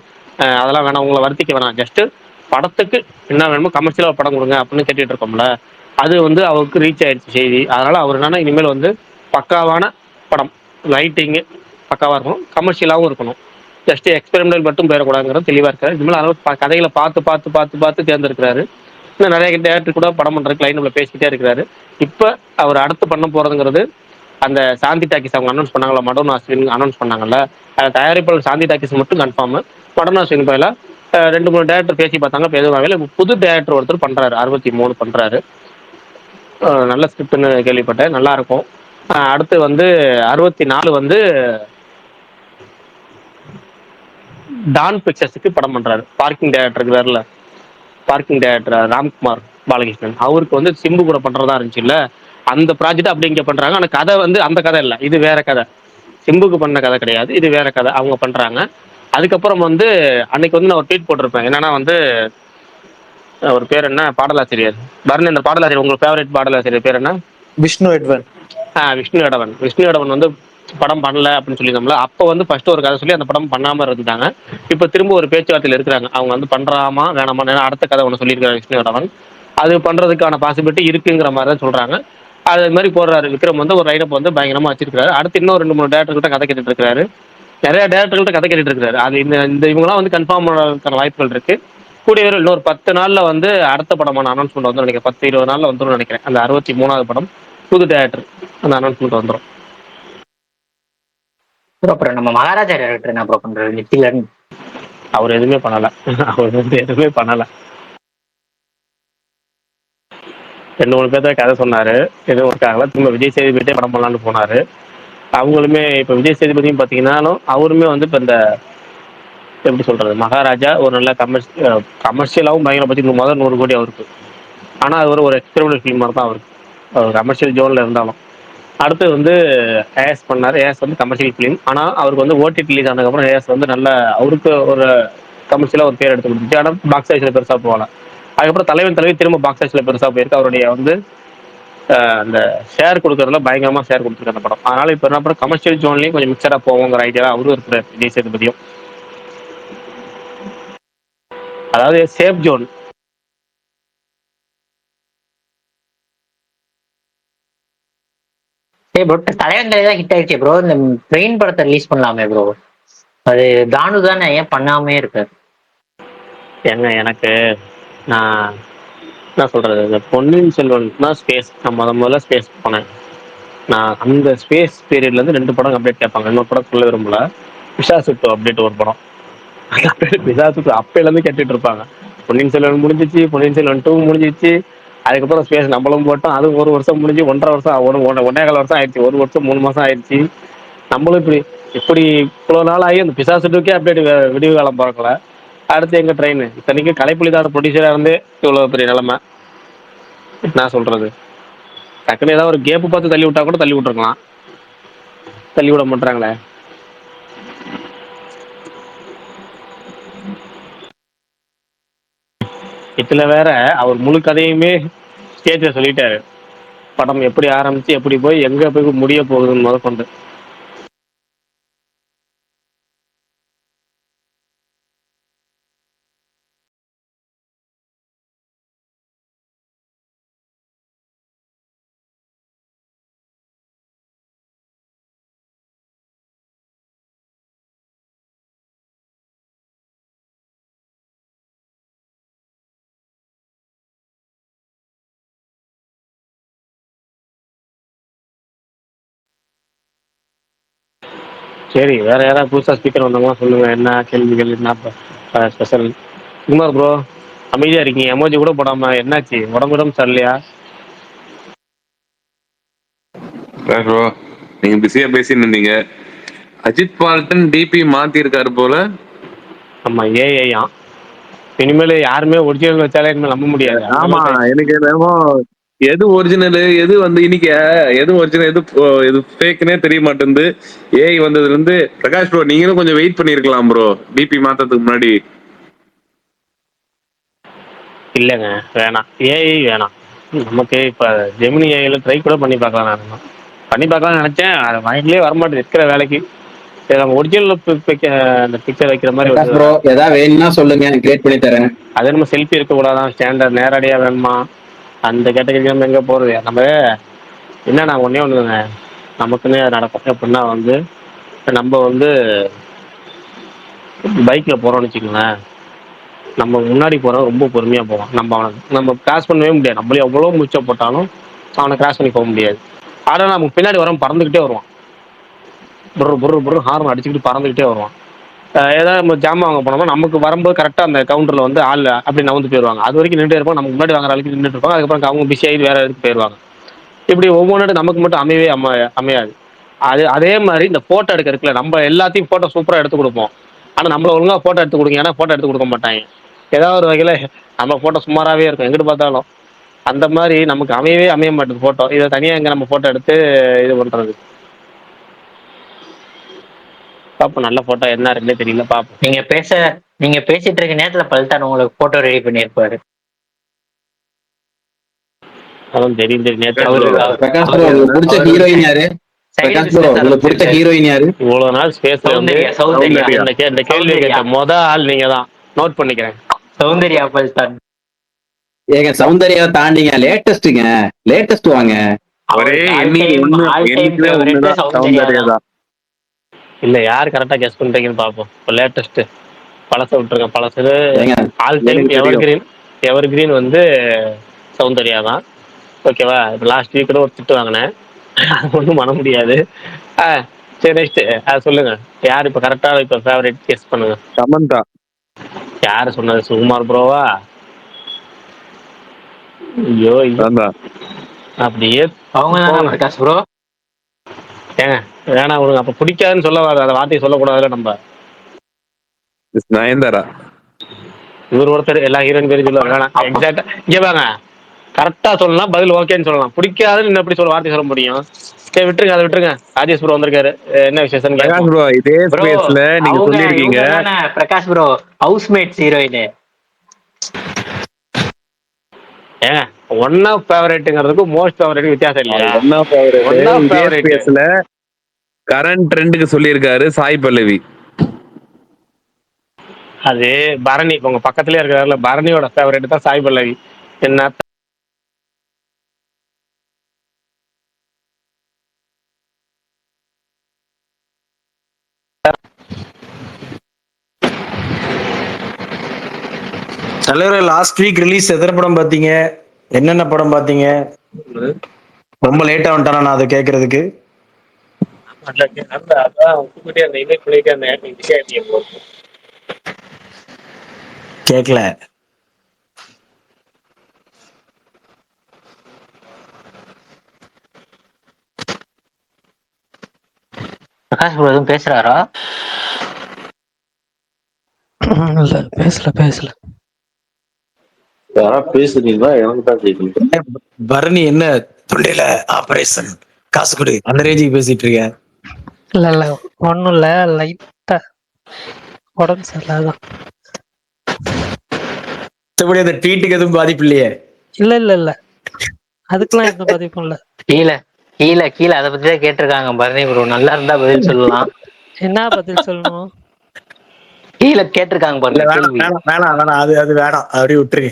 அதெல்லாம் வேணாம், உங்களை வருத்திக்க வேணாம். ஜஸ்ட்டு படத்துக்கு என்ன வேணுமோ கமர்ஷியலாக படம் கொடுங்க அப்படின்னு கேட்டுட்டு இருக்கோம்ல. அது வந்து அவருக்கு ரீச் ஆயிடுச்சு செய்தி. அதனால அவர் என்னன்னா இனிமேல் வந்து பக்காவான படம், ரைட்டிங்கு பக்காவாக இருக்கணும், கமர்ஷியலாகவும் இருக்கணும். ஜஸ்ட் எக்ஸ்பெரிமெண்டல் மட்டும் போயிடக்கூடாதுங்கிறது தெளிவாக இருக்காரு. இனிமேல் அளவு கதைகளை பார்த்து பார்த்து பார்த்து பார்த்து தேர்ந்தெடுக்கிறாரு. இன்னும் நிறைய டேரக்டர் கூட படம் பண்ணுறதுக்கு லைனில் பேசிக்கிட்டே இருக்கிறாரு. இப்போ அவர் அடுத்து பண்ண போகிறதுங்கிறது அந்த சாந்தி டாக்கிஸ் அவங்க அனௌன்ஸ் பண்ணாங்களா, மடோனா அஸ்வின் அனௌன்ஸ் பண்ணாங்கல்ல, தயாரிப்பாளர் சாந்தி டாக்கிஸ் மட்டும் கன்ஃபார்மு. மடோனா அஸ்வின் பயில 2 3 டேரக்டர் பேசி பார்த்தாங்க. இப்போ எதுவும் ஆகல. புது டேரக்டர் ஒருத்தர் பண்ணுறாரு, 63 பண்ணுறாரு. நல்ல ஸ்கிரிப்ட்னு கேள்விப்பட்டேன், நல்லா இருக்கும். அடுத்து வந்து 64 வந்து டான் பிக்சர்ஸுக்கு படம் பண்றாரு. பார்க்கிங் டேரக்டருக்கு வேறல, பார்க்கிங் டேரக்டர் ராம்குமார் பாலகிருஷ்ணன் அவருக்கு வந்து சிம்பு கூட பண்றதா இருந்துச்சுல்ல, அந்த ப்ராஜெக்ட் அப்படி இங்க பண்றாங்க. ஆனா கதை வந்து அந்த கதை இல்லை, இது வேற கதை. சிம்புக்கு பண்ண கதை கிடையாது, இது வேற கதை அவங்க பண்றாங்க. அதுக்கப்புறம் வந்து அன்னைக்கு வந்து நான் ஒரு ட்வீட் போட்டிருப்பேன். என்னன்னா வந்து ஒரு பேர் என்ன, பாடலாசிரியர் பரண், இந்த பாடலாசிரியர் உங்களுக்கு ஃபேவரட் பாடலாசிரியர் பேர் என்ன? விஷ்ணு எட்வன். விஷ்ணு எடவன். விஷ்ணு எடவன் வந்து படம் பண்ணல அப்படின்னு சொல்லியிருந்தோம்ல. அப்போ வந்து ஃபர்ஸ்ட் ஒரு கதை சொல்லி அந்த படம் பண்ணாம இருந்துட்டாங்க. இப்போ திரும்ப ஒரு பேச்சுவார்த்தையில் இருக்கிறாங்க. அவங்க வந்து பண்றாமா வேணாமா, அடுத்த கதை ஒன்று சொல்லியிருக்காரு விஷ்ணு எடவன். அது பண்றதுக்கான பாசிபிலிட்டி இருக்குங்கிற மாதிரி தான் சொல்றாங்க. அது மாதிரி போடுறாரு. விக்ரம் வந்து ஒரு லைனப் வந்து பயங்கரமா வச்சிருக்காரு. அடுத்து இன்னும் 2 3 டேரக்டர் கிட்ட கதை கேட்டுட்டு இருக்காரு. நிறைய டேரக்டர்கள்ட்ட கதை கேட்டுட்டு இருக்காரு. அது இந்த இந்த இவங்கலாம் வந்து கன்ஃபார்ம் பண்ணுறதுக்கான வாய்ப்புகள் இருக்கு. கூடிய விரைவில் இன்னொரு 10 நாள்ல வந்து அடுத்த படமான அனௌன்ஸ்மெண்ட் வந்து நினைக்கிறேன். 10 20 நாள்ல வந்துடும் நினைக்கிறேன். அந்த 63வது படம் புது டேரக்டர் அந்த அனௌன்ஸ்மெண்ட் வந்துடும். அப்புறம் நம்ம மகாராஜா டேரக்டர் என்ன ப்ரோ பண்றாரு, நித்திலன்? அவர் எதுவுமே பண்ணல. அவர் வந்து எதுவுமே பண்ணல. 2 3 பேர்த்த கதை சொன்னாரு, எதுவும் ஒர்க் ஆகல. திரும்ப விஜய் சேதுபதிட்டே படம் பண்ணலான்னு போனாரு. அவங்களுமே இப்போ விஜய் சேதுபதியும் பார்த்தீங்கன்னாலும் அவருமே வந்து இப்போ இந்த எப்படி சொல்றது, மகாராஜா ஒரு நல்ல கமர்ஷியலாகவும் பயங்கர பட்ஜெட், முதல் 100 கோடி அவருக்கு. ஆனால் அது ஒரு எக்ஸ்பெரிமெண்டல் ஃபிலிம் மாதிரி தான் அவருக்கு, அவர் கமர்ஷியல் ஜோனில் இருந்தாலும். அடுத்து வந்து ஏஎஸ் பண்ணார். ஏஎஸ் வந்து கமர்ஷியல் ஃபிலிம். ஆனால் அவருக்கு வந்து ஓடிடி ரிலீஸ் ஆனதுக்கப்புறம் ஏஎஸ் வந்து நல்ல அவருக்கு ஒரு கமர்ஷியலாக ஒரு பேர் எடுத்து கொடுத்துச்சு. ஆனால் பாக்ஸ் ஆஃபீஸில் பெருசாக போகல. அதுக்கப்புறம் தலைவன் தலைவி திரும்ப பாக்ஸ் ஆஃபீஸில் பெருசாக போயிருக்கு. அவருடைய வந்து அந்த ஷேர் கொடுக்கறதுல பயங்கரமாக ஷேர் கொடுத்துருக்கு அந்த படம். அதனால இப்போ என்ன படம் கமர்ஷியல் ஜோன்லேயும் கொஞ்சம் மிக்சராக போவோங்கிற ஐடியா அவரும் இருக்கிறார் விஜய் சேதுபதியும். அதாவது சேஃப் ஜோன். ஏ ப்ரோ, தலைவன் தான் ஹிட் ஆயிடுச்சு ப்ரோ. இந்த ட்ரெயின் படத்தை ரிலீஸ் பண்ணலாமே ப்ரோ, அது தானு தானே, ஏன் பண்ணாமே இருக்காரு? ஏங்க எனக்கு நான் என்ன சொல்றது, இந்த பொன்னியின் செல்வன் தான் ஸ்பேஸ். நான் முதல்ல ஸ்பேஸ் போனேன். நான் அந்த ஸ்பேஸ் பீரியட்லேருந்து 2 படம் அப்டேட் கேட்பாங்க. இன்னொரு படம் சொல்ல விரும்பல, பிசாசு 2 அப்டேட் ஒரு படம். அந்த அப்டேட் பிசாசு 2 அப்பையிலேருந்து கேட்டுட்டு இருப்பாங்க. பொன்னியின் செல்வன் முடிஞ்சிச்சு, பொன்னியின் செல்வன் 2 முடிஞ்சிச்சு. அதுக்கப்புறம் ஸ்பேஸ் நம்மளும் போட்டோம். அது 1 வருஷம் முடிஞ்சு 1.5 வருஷம், 1.25 வருஷம் ஆயிடுச்சு. 1 வருஷம் 3 மாசம் ஆயிடுச்சு. நம்மளும் இப்படி இப்படி இவ்வளோ நாள் ஆகி அந்த பிசாசு 2க்கே அப்டேட் விடிவு காலம் பிறக்கல. அடுத்து எங்க ட்ரெயின், இத்தனைக்கும் கலைப்புலிதான் ப்ரொடியூசராக இருந்து இவ்வளோ பெரிய நிலைமை. என்ன சொல்றது, டக்குன்னு ஏதாவது ஒரு கேப்பு பார்த்து தள்ளி விட்டா கூட தள்ளி விட்டுருக்கலாம். தள்ளி விட மாட்டாங்களே. இதுல வேற அவர் முழு கதையுமே ஸ்டேஜ்ல சொல்லிட்டாரு. படம் எப்படி ஆரம்பிச்சு எப்படி போய் எங்க போய் முடிய போகுதுன்னு முதற்கொண்டு. சரி, வேற யாராவது புதுசா ஸ்பீக்கர் வந்தவங்களா சொல்லுங்க. என்ன கேள்விகள், என்ன ஸ்பெஷல்? குமார் ப்ரோ, அமைதியா இருக்கீங்க. எமோஜி கூட போடாம என்னாச்சு? உடம்பு சரியில்லையா? ப்ரோ நீங்க பிஸியா பேசிட்டு இருந்தீங்க. அஜித் பால்டன் டிபி மாத்தி இருக்காரு போல. ஆமா, ஏஐயா. இனிமேல் யாருமே ஒரிஜினல் வச்சாலே இனிமேல் நம்ப முடியாது. அந்த ஆமா, அளவுக்கு ஆயிடுச்சு. எனக்கு என்னமோ எது ஒரிஜினல் எது வந்து இன்னைக்கு எது ஒரிஜினல் எது ஃபேக்னே தெரிய மாட்டேங்குது. ஏஐ வந்ததுல இருந்து. பிரகாஷ் ப்ரோ நீங்களும் கொஞ்சம் வெயிட் பண்ணிருக்கலாம் ப்ரோ, டிபி மாத்ததுக்கு முன்னாடி. இல்லைங்க, வேணாம். ஏஐ வேணாம். நமக்கு இப்போ ஜெமினி ஏஐல ட்ரை கூட பண்ணி பார்க்கலாம். நான் பண்ணி பார்க்கலாம்னு நினச்சேன். அது மைண்ட்லேயே வரமாட்டேது இருக்கிற வேலைக்கு. சரி, நம்ம ஒரிஜினல் அந்த பிக்சர் வைக்கிற மாதிரி பிரகாஷ் ப்ரோ வச்சு. ஏதாவது வேணும்னா சொல்லுங்க, கிரியேட் பண்ணி தரேன். அது நம்ம செல்ஃபி இருக்கக்கூடாதான், ஸ்டாண்டர்ட் நேரடியாக வேணுமா? அந்த கேட்டகரிக்கு நம்ம எங்கே போகிறது? நம்ம என்னன்னா ஒன்றே ஒன்றுங்க, நமக்குன்னே நடக்கும். எப்படின்னா வந்து நம்ம வந்து பைக்கில் போகிறோம்னு வச்சுக்கோங்களேன். நம்ம முன்னாடி போகிறவன் ரொம்ப பொறுமையாக போவான். நம்ம கிராஸ் பண்ணவே முடியாது. நம்மளே எவ்வளோ மூச்சை போட்டாலும் அவனை கிராஸ் பண்ணி போக முடியாது. ஆனால் நமக்கு பின்னாடி வரவன் பறந்துக்கிட்டே வருவான். புர்ரு புர்ரு புர்ரு ஹார்ன் அடிச்சுக்கிட்டு பறந்துக்கிட்டே வருவான். ஏதாவது நம்ம ஜாமான் வாங்க போனோம்னா நமக்கு வரும்போது கரெக்டாக அந்த கவுண்டரில் வந்து ஆள் அப்படி நகர்ந்து போயிடுவாங்க. அது வரைக்கும் நின்றுட்டே இருப்போம். நமக்கு முன்னாடி வாங்குற ஆளுக்கு நின்றுட்டு இருப்பாங்க. அதுக்கப்புறம் அவங்க பிஸி ஆகி வேற இடத்துக்கு போயிடுவாங்க. இப்படி ஒவ்வொன்றும் நமக்கு மட்டும் அமையாது. அதே மாதிரி இந்த ஃபோட்டோ எடுக்க இருக்குல்ல, நம்ம எல்லாத்தையும் ஃபோட்டோ சூப்பராக எடுத்து கொடுப்போம். ஆனால் நம்மள ஒழுங்காக ஃபோட்டோ எடுத்து கொடுங்க, ஏன்னா ஃபோட்டோ எடுத்து கொடுக்க மாட்டாங்க. ஏதாவது ஒரு வகையில் நம்ம ஃபோட்டோ சுமாராகவே இருக்கும் எங்கிட்டு பார்த்தாலும். அந்த மாதிரி நமக்கு அமைய மாட்டேது ஃபோட்டோ. இதை தனியாக எங்கே நம்ம ஃபோட்டோ எடுத்து இது பண்ணுறது? பார்ப்போம், நல்ல ஃபோட்டோ என்ன இருக்குன்னே தெரியல, பார்ப்போம். நீங்க பேசிட்டு இருக்க நேரத்துல பல்தான் உங்களுக்கு போட்டோ ரெடி பண்ணியிருப்பாரு. அதான் தெரியும் நேற்று பிரகாஷ் ப்ரோ உங்களுக்கு பிடிச்ச ஹீரோயின் யாரு? பிரகாஷ் ப்ரோ உங்களுக்கு பிடிச்ச ஹீரோயின் யாரு? இவ்வளவு நாள் ஸ்பேஸ்ல வந்து இந்த கேள்வி கேட்ட ஆள் நீங்க தான். நோட் பண்ணிக்கிறேன். சௌந்தர்யா பல்தான். ஏங்க சௌந்தர்யா தாண்டிங்க, லேட்டஸ்ட் வாங்க. ஒரே சௌந்தர்யா தான். இல்ல, யார் கரெக்டா கெஸ் பண்றீங்கன்னு பாப்போம். இப்போ லேட்டஸ்ட் பழச விட்டுருங்க. பழசு ஆல் டைம் எவர் கிரீன் வந்து சௌந்தர்யா தான். ஓகேவா? இப்போ லாஸ்ட் வீக் கூட ஒரு திட்டு வாங்கினேன். அது ஒன்றும் பண்ண முடியாது. சரி, நெக்ஸ்ட் அது சொல்லுங்க. யார் இப்போ கரெக்டா இப்போ ஃபேவரட் கெஸ் பண்ணுங்க. சமந்தா. யாரு சொன்னது? சுகுமார் ப்ரோவா? ஐயோ, அப்படியே அவங்க பிரகாஷ் ப்ரோ. ஏங்க வேணாம் விடுங்க. அப்ப பிடிக்காதுன்னு சொல்ல அந்த வார்த்தையை சொல்லக்கூடாதுல்ல நம்ம. நயன்தாரா. இவர் ஒருத்தர் எல்லா ஹீரோயின் பேரும் சொல்லுவாங்க. வேணாம், எக்ஸாக்டா இங்க வாங்க. கரெக்டா சொல்லலாம், பதில் ஓகேன்னு சொல்லலாம். பிடிக்காதுன்னு எப்படி வார்த்தை சொல்ல முடியும்? சரி, விட்டுருங்க, அதை விட்டுருங்க. ராஜேஷ் ப்ரோ வந்திருக்காரு. என்ன விசேஷம்? பிரகாஷ் ப்ரோ இதே ஸ்பேஸ்ல நீங்க சொல்லிருக்கீங்க. Prakash bro housemates heroine. ஏங்க ஒன் ஆஃப் ஃபேவரட்ங்கிறதுக்கு மோஸ்ட் ஃபேவரட் வித்தியாசம் இல்லையா? ஒன் ஆஃப் ஃபேவரட்ல கரண்ட் ட்ரெண்டுக்கு சொல்லியிருக்காரு சாய் பல்லவி. அது பரணி. உங்க பக்கத்துலயே இருக்கிறாருல, பரணியோட ஃபேவரட் தான் சாய் பல்லவி. என்ன தலைவரே, லாஸ்ட் வீக் ரிலீஸ் எத்தனை படம் பாத்தீங்க? என்னென்ன படம் பாத்தீங்க? ரொம்ப லேட்டா வந்துட்டானா நான் அதை கேட்கறதுக்கு? கேட்கல. பிரகாஷ் ப்ரோ எதுவும் பேசுறாரா? இல்ல, பேசல. யாரா பேசுறீங்களா? எனக்கு தான் கேட்கணும். பரணி என்ன தொண்டையில ஆபரேஷன், காசு கொடு, அந்த ரேஞ்சுக்கு பேசிட்டு இருக்க? இல்ல ஒண்ணும் இல்ல, லைட்டா உடம்பு சரியில்லாதான். மத்தபடி அந்த ட்வீட்டுக்கு எதுவும் பாதிப்பு இல்லையே? இல்ல அதுக்கெல்லாம் எந்த பாதிப்பும் இல்ல. கீழே அதை பத்தி தான் கேட்டிருக்காங்க. பரணி ப்ரோ நல்லா இருந்தா பதில் சொல்லலாம். என்ன பதில் சொல்லணும்? கீழே கேட்டிருக்காங்க பாருங்க. வேணாம், அது வேணாம், அப்படியே விட்டுருங்க.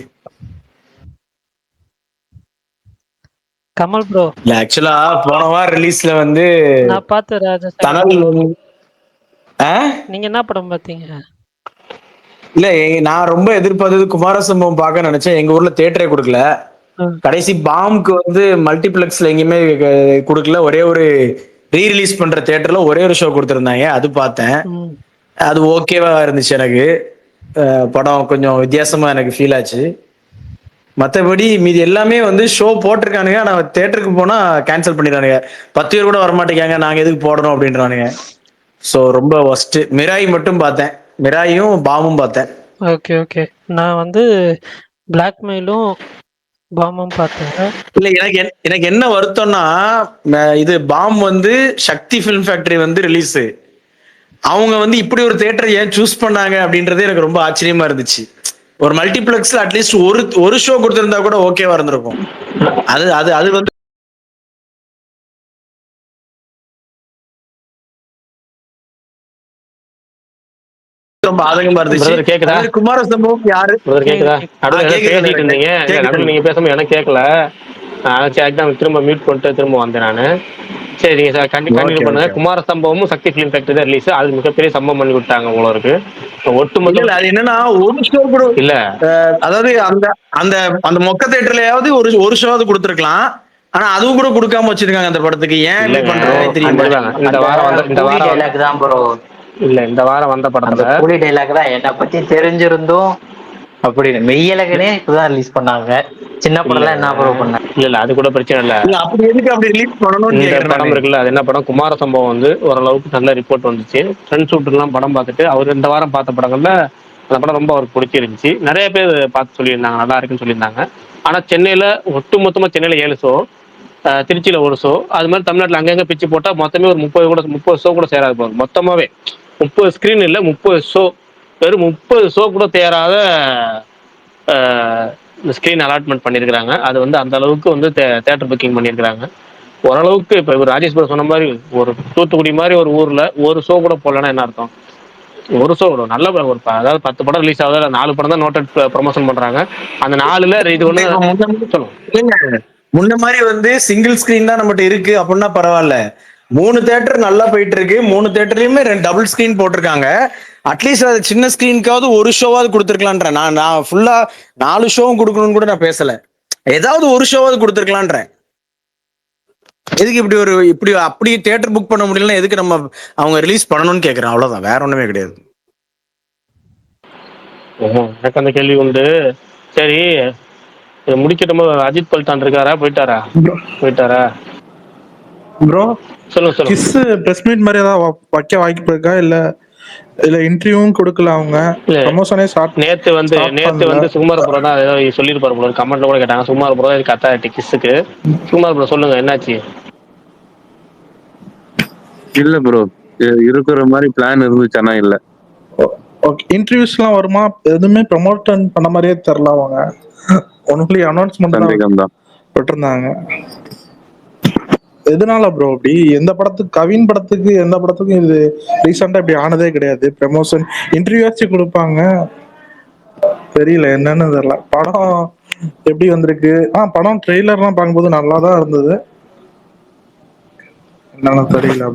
கமல் ப்ரோ இல்ல, ஆக்சுவலா போன வாரம் ரிலீஸ்ல வந்து நான் பார்த்தேன் ராஜா. நீங்க என்ன படம் பாத்தீங்க? இல்ல, நான் ரொம்ப எதிர்பார்த்தது குமாரசம்பவம் பார்க்க நினைச்சேன். எங்க ஊர்ல தியேட்டரே கொடுக்கல. கடைசி பாம்க்கு வந்து மல்டிபிளெக்ஸ்ல எங்கேயுமே கொடுக்கல. ஒரே ஒரு ரிலீஸ் பண்ற தியேட்டர்ல ஒரே ஒரு ஷோ கொடுத்துருந்தாங்க, அது பார்த்தேன். ம். அது ஓகேவா இருந்துச்சு எனக்கு. படம் கொஞ்சம் வித்தியாசமா எனக்கு ஃபீல் ஆச்சு. மற்றபடி மீதி எல்லாமே வந்து ஷோ போட்டிருக்கானுங்க, ஆனா தியேட்டருக்கு போனா கேன்சல் பண்ணிடுறானுங்க. 10 பேர் கூட வரமாட்டேங்காங்க, நாங்க எதுக்கு போடணும் அப்படின்றானுங்க. ஸோ ரொம்ப ஒஸ்ட். மிராய் மட்டும் பார்த்தேன், மிராயும் பாமும் பார்த்தேன். Okay, okay. நான் வந்து பிளாக்மெயிலும் பாமும் பார்த்தேன். இல்ல எனக்கு என்ன வருத்தம்னா, இது பாம் வந்து சக்தி ஃபிலிம் ஃபேக்டரி வந்து ரிலீஸ், அவங்க வந்து இப்படி ஒரு தியேட்டர் ஏன் சூஸ் பண்ணாங்க அப்படின்றதே எனக்கு ரொம்ப ஆச்சரியமா இருந்துச்சு. ஒரு மல்டிபிளெக்ஸ்ல அட்லீஸ்ட் ஒரு ஷோ கொடுத்திருந்தா கூட ஓகேவா இருந்திருக்கும். அது அது அது வந்து ரொம்ப ஆதங்கமா இருந்துச்சு. பிரதர் கேக்குதா? அதாவது குமார சம்பவம் யாரு? பிரதர் கேக்குதா? நடுவில் கேக்குது பேசிட்டு இருந்தீங்க. இல்ல, நடுவில் நீங்க பேசும்போது எனக்கு கேட்கல. நான் திரும்ப மியூட் பண்ணிட்டு திரும்ப வந்தேன் நானு. சரி, நீங்க கண்டினியூ பண்ணுங்க. குமார சம்பவமும் சக்தி ஃபிலிம் ஃபேக்டரி தான் ரிலீஸ். அது மிகப்பெரிய சம்பவம் பண்ணி விட்டாங்க போல இருக்கு. ஒட்டுமொத்த இல்ல, அது என்னன்னா ஒரு ஷோ கூட இல்ல, அதாவது அந்த அந்த அந்த மொக்க தியேட்டர்லயாவது ஒரு ஷோவது கொடுத்துருக்கலாம். ஆனா அதுவும் கூட கொடுக்காம வச்சிருக்காங்க அந்த படத்துக்கு. ஏன் இப்படி பண்றாங்க தெரியுமா? இந்த வாரம் டைலாக் தான் ப்ரோ. இல்ல, இந்த வாரம் வந்த அந்த படத்துல கூலி டைலாக் தான் என்னை பத்தி தெரிஞ்சிருந்தும் அப்படின்னு மெய்யழகனே இப்பதான் ரிலீஸ் பண்ணாங்க. சின்ன படம்லாம் என்ன ப்ரோ பண்ண? இல்ல அது கூட பிரச்சனை இல்ல. இல்ல, அப்படி எதுக்கு அப்படி ரிலீஸ் பண்ணணும்னு இந்த கேக்குறேன் படம் நானு. இருக்குல்ல, அது என்ன படம்? குமார சம்பவம் வந்து ஓரளவுக்கு நல்ல ரிப்போர்ட் வந்துச்சு. ஃப்ரெண்ட்ஸ் எல்லாம் படம் பார்த்துட்டு அவர் இந்த வாரம் பார்த்த படங்கள்ல அந்த படம் ரொம்ப அவருக்கு பிடிச்சிருந்துச்சு. நிறைய பேர் பார்த்து சொல்லியிருந்தாங்க, நல்லா இருக்குன்னு சொல்லியிருந்தாங்க. ஆனா சென்னையில ஒட்டுமொத்தமா சென்னையில 7 ஷோ, திருச்சியில ஒரு ஷோ, அது மாதிரி தமிழ்நாட்டில் அங்கங்க பிச்சு போட்டா மொத்தமே ஒரு 30 ஷோ கூட சேராது போகுது. மொத்தமாவே 30 ஸ்கிரீன் இல்ல, 30 ஷோ. வெறும் 30 ஷோ கூட தேராத ஸ்கிரீன் அலாட்மெண்ட் பண்ணியிருக்கிறாங்க. அது வந்து அந்த அளவுக்கு வந்து தேட்டர் புக்கிங் பண்ணியிருக்கிறாங்க. ஓரளவுக்கு இப்போ இவர் ராஜேஷ் பாபு சொன்ன மாதிரி ஒரு தூத்துக்குடி மாதிரி ஒரு ஊர்ல ஒரு ஷோ கூட போடலன்னா என்ன அர்த்தம்? ஒரு ஷோ கூட நல்ல ஒரு அதாவது 10 படம் ரிலீஸ் ஆகுது, 4 படம் தான் நோட்டட் ப்ரொமோஷன் பண்றாங்க. அந்த 4ல இது ஒண்ணு சொல்லுங்க. முன்ன மாதிரி வந்து சிங்கிள் ஸ்கிரீன் தான் நம்மகிட்ட இருக்கு அப்படின்னா பரவாயில்ல. 3 தியேட்டர் நல்லா போயிட்டு இருக்கு. 3 தியேட்டர்லயுமே 2 டபுள் ஸ்கிரீன் போட்டிருக்காங்க. அட்லீஸ்ட் அது சின்ன ஸ்கிரீனுக்காவது ஒரு ஷோவாவது கொடுத்துருக்கலான்றேன். நான் ஃபுல்லா 4 ஷோவும் கொடுக்கணும்னு கூட நான் பேசல. ஏதாவது ஒரு ஷோவாவது கொடுத்துருக்கலான்றேன். எதுக்கு இப்படி அப்படி தியேட்டர் புக் பண்ண முடியலன்னா எதுக்கு நம்ம அவங்க ரிலீஸ் பண்ணணும்னு கேட்கறேன். அவ்வளவுதான், வேற ஒண்ணுமே கிடையாது. எனக்கு அந்த கேள்வி உண்டு. சரி, முடிக்கட்டும். அஜித் பல்டான் இருக்காரா? போயிட்டாரா? ப்ரோ, சொல்லுங்க. கிஸ் பிரஸ் மீட் மாதிரி ஏதாவது வைக்க வாய்ப்பு இருக்கா? இல்ல இன்டர்வியூவும் கொடுக்கல அவங்க. ப்ரமோஷனே நேத்து வந்து சுகுமார் ப்ரோ தான் ஏதோ சொல்லிருப்பாரு ப்ரோ. கமெண்ட்ல கூட கேட்டாங்க, சுகுமார் ப்ரோ இதுக்கு அத்தாரிட்டி கிஸ்ஸுக்கு. சுகுமார் ப்ரோ சொல்லுங்க, என்னாச்சு? இல்ல ப்ரோ, இருக்கிற மாதிரி பிளான் இருந்துச்சு, ஆனா இல்ல. இன்டர்வியூஸ்லாம் வருமா? எதுவுமே ப்ரமோட் பண்ண மாதிரியே தெரியல அவங்க. ஒன்லி அனௌன்ஸ்மெண்ட் தான் போட்டிருந்தாங்க. எதனால ப்ரோ அப்படி? எந்த படத்துக்கு, கவின் படத்துக்கு எந்த படத்துக்கும் இது ரீசெண்டா இப்படி ஆனதே கிடையாது. ப்ரமோஷன் இன்டர்வியூ கொடுப்பாங்க. தெரியல என்னன்னு தெரியல. படம் எப்படி வந்திருக்கு? படம் ட்ரெய்லர்லாம் பார்க்கும்போது நல்லா தான் இருந்தது. என்னன்னு தெரியல.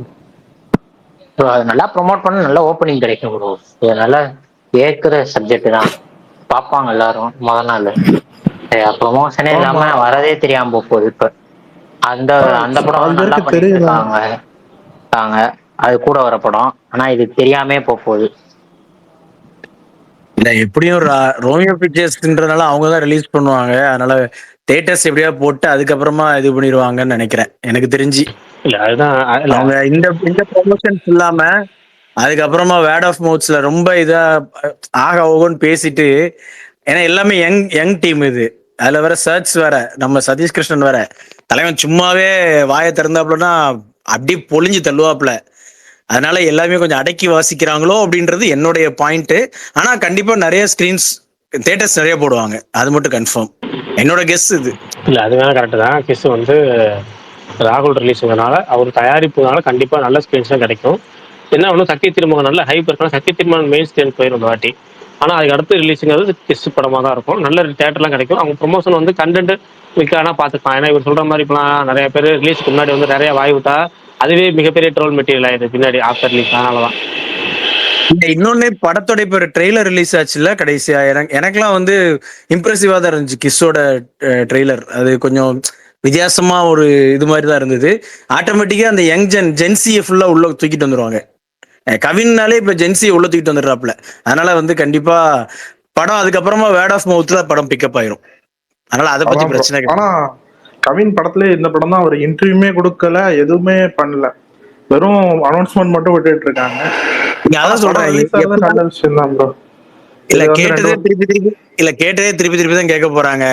அது நல்லா ப்ரொமோட் பண்ண நல்ல ஓப்பனிங் கிடைக்கும் ப்ரோ. இது நல்லா ஏற்கிற சப்ஜெக்ட் தான், பார்ப்பாங்க எல்லாரும் முதல் நாள். ப்ரொமோஷனே இல்லாம வரதே தெரியாம போகுது. இப்ப அந்த படம் நல்லா பண்ணிருக்காங்க, அது கூட வர படம். ஆனா இது தெரியாமே போகுது. இல்ல, எப்படியும் ரோமியோ பிக்சர்ஸ்ன்றதுனால அவங்க தான் ரிலீஸ் பண்ணுவாங்க. அதனால தியேட்டர்ஸ் எப்படியா போட்டு அதுக்கப்புறமா இது பண்ணிடுவாங்கன்னு நினைக்கிறேன், எனக்கு தெரிஞ்சு. இல்ல அதுதான் அவங்க இந்த ப்ரொமோஷன்ஸ் இல்லாம அதுக்கப்புறமா வேர்ட் ஆஃப் மவுத்ஸ்ல ரொம்ப இதா ஆக ஓகோன்னு பேசிட்டு, ஏன்னா எல்லாமே யங் டீம் இது. அதுல வேற சர்ச் வேற, நம்ம சதீஷ் கிருஷ்ணன் வேற தலைவன் சும்மாவே வாயை திறந்தாப்புலன்னா அப்படி பொழிஞ்சு தள்ளுவாப்புல. அதனால எல்லாமே கொஞ்சம் அடக்கி வாசிக்கிறாங்களோ அப்படின்றது என்னுடைய பாயிண்ட். ஆனா கண்டிப்பா நிறைய ஸ்கிரீன்ஸ் தியேட்டர்ஸ் நிறைய போடுவாங்க, அது மட்டும் கன்ஃபார்ம், என்னோட கெஸ் இது. இல்ல அது வேணா கரெக்ட் தான். கிஸ் வந்து ராகுல் ரிலீஸுங்கிறனால அவர் தயாரிப்புனால கண்டிப்பா நல்ல ஸ்கிரீன்ஸ் தான் கிடைக்கும். என்ன ஒன்றும் சக்தி திருமகன் நல்ல ஹைப் இருக்கலாம். சக்தி திருமகன் மெயின் ஸ்கிரீன் போயிடும் இந்த வாட்டி. ஆனால் அதுக்கு அடுத்து ரிலீஸுங்கிறது கிஸ் படமாக தான் இருக்கும். நல்ல தேட்டர்லாம் கிடைக்கும். அவங்க ப்ரொமோஷன் வந்து கண்டென்ட் விற்கானா பார்த்துக்கலாம். ஏன்னா இவர் சொல்ற மாதிரி இப்போலாம் நிறைய பேர் ரிலீஸுக்கு முன்னாடி வந்து நிறைய வாய் விட்டா அதுவே மிகப்பெரிய ட்ரோல் மெட்டீரியல் ஆயிடுது பின்னாடி ஆஃப்டர் ரிலீஸ். அதனால தான். இன்னொன்னு, படத்தோட இப்ப ட்ரெய்லர் ரிலீஸ் ஆச்சுல கடைசியா, எனக்குலாம் வந்து இம்ப்ரெசிவா தான் இருந்துச்சு கிஸ்ஸோட ட்ரெய்லர். அது கொஞ்சம் வித்தியாசமா ஒரு இது மாதிரி தான் இருந்தது. ஆட்டோமேட்டிக்கா அந்த யங் ஜென்சியை ஃபுல்லா உள்ள தூக்கிட்டு வந்துருவாங்க. கவின்னாலே இப்ப ஜென்சியை உள்ள தூக்கிட்டு வந்துடுறாப்ல. அதனால வந்து கண்டிப்பா படம் அதுக்கப்புறமா வேர்ட் ஆஃப் மவுத்ல படம் பிக்கப் ஆயிரும். அதனால அதை பத்தி அதான் ப்ரோ. பிரச்சனை கிடையாது. ஆனா கவின் படத்துல இந்த படம் தான் அவர் இன்டர்வியூமே கொடுக்கல, எதுவுமே பண்ணல, வெறும் அனௌன்ஸ்மெண்ட் மட்டும் விட்டுட்டு இருக்காங்க. நீங்க ஆனா அதான் படம் சொல்றேன். ரிலீஸ் ஆகிறது நல்ல விஷயம் தான் ப்ரோ. இல்ல இது வந்து கேட்டதே திருப்பி திருப்பி தான் கேட்க போறாங்க.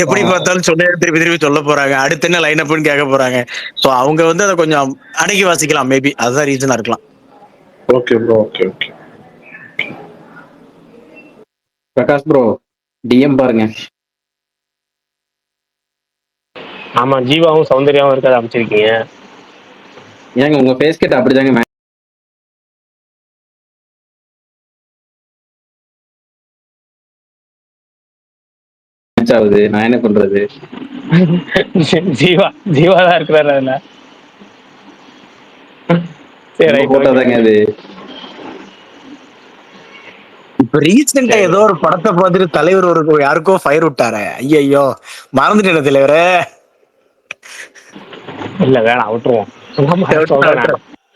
எப்படி பார்த்தாலும் சொன்னதே திருப்பி திருப்பி சொல்ல போறாங்க. அடுத்து என்ன லைன் அப்னு கேட்க போறாங்க. சோ அவங்க வந்து அதை கொஞ்சம் அடக்கி வாசிக்கலாம். மேபி அதுதான் ரீசனா இருக்கலாம். Okay bro. Okay okay. Prakash bro DM பாருங்க. ஆமா, ஜீவாவும் சௌந்தர்யாவும் இருக்காது அமைச்சிருக்கீங்க. ஏங்க உங்க ஃபேஸ் கட் அப்படிதாங்க மேட்ச் ஆகுது. நான் என்ன பண்றது? ஜீவா தான் இருக்கிறாரு அதுல. சரி, போட்டோ தாங்க அது. இப்ப ரீசெண்டா ஏதோ ஒரு படத்தை பார்த்துட்டு தலைவர் ஒரு யாருக்கோ ஃபயர் விட்டாரு. ஐயோ மறந்துட்டேன் தலைவரே. இல்ல வேணாம், விட்டுருவோம்.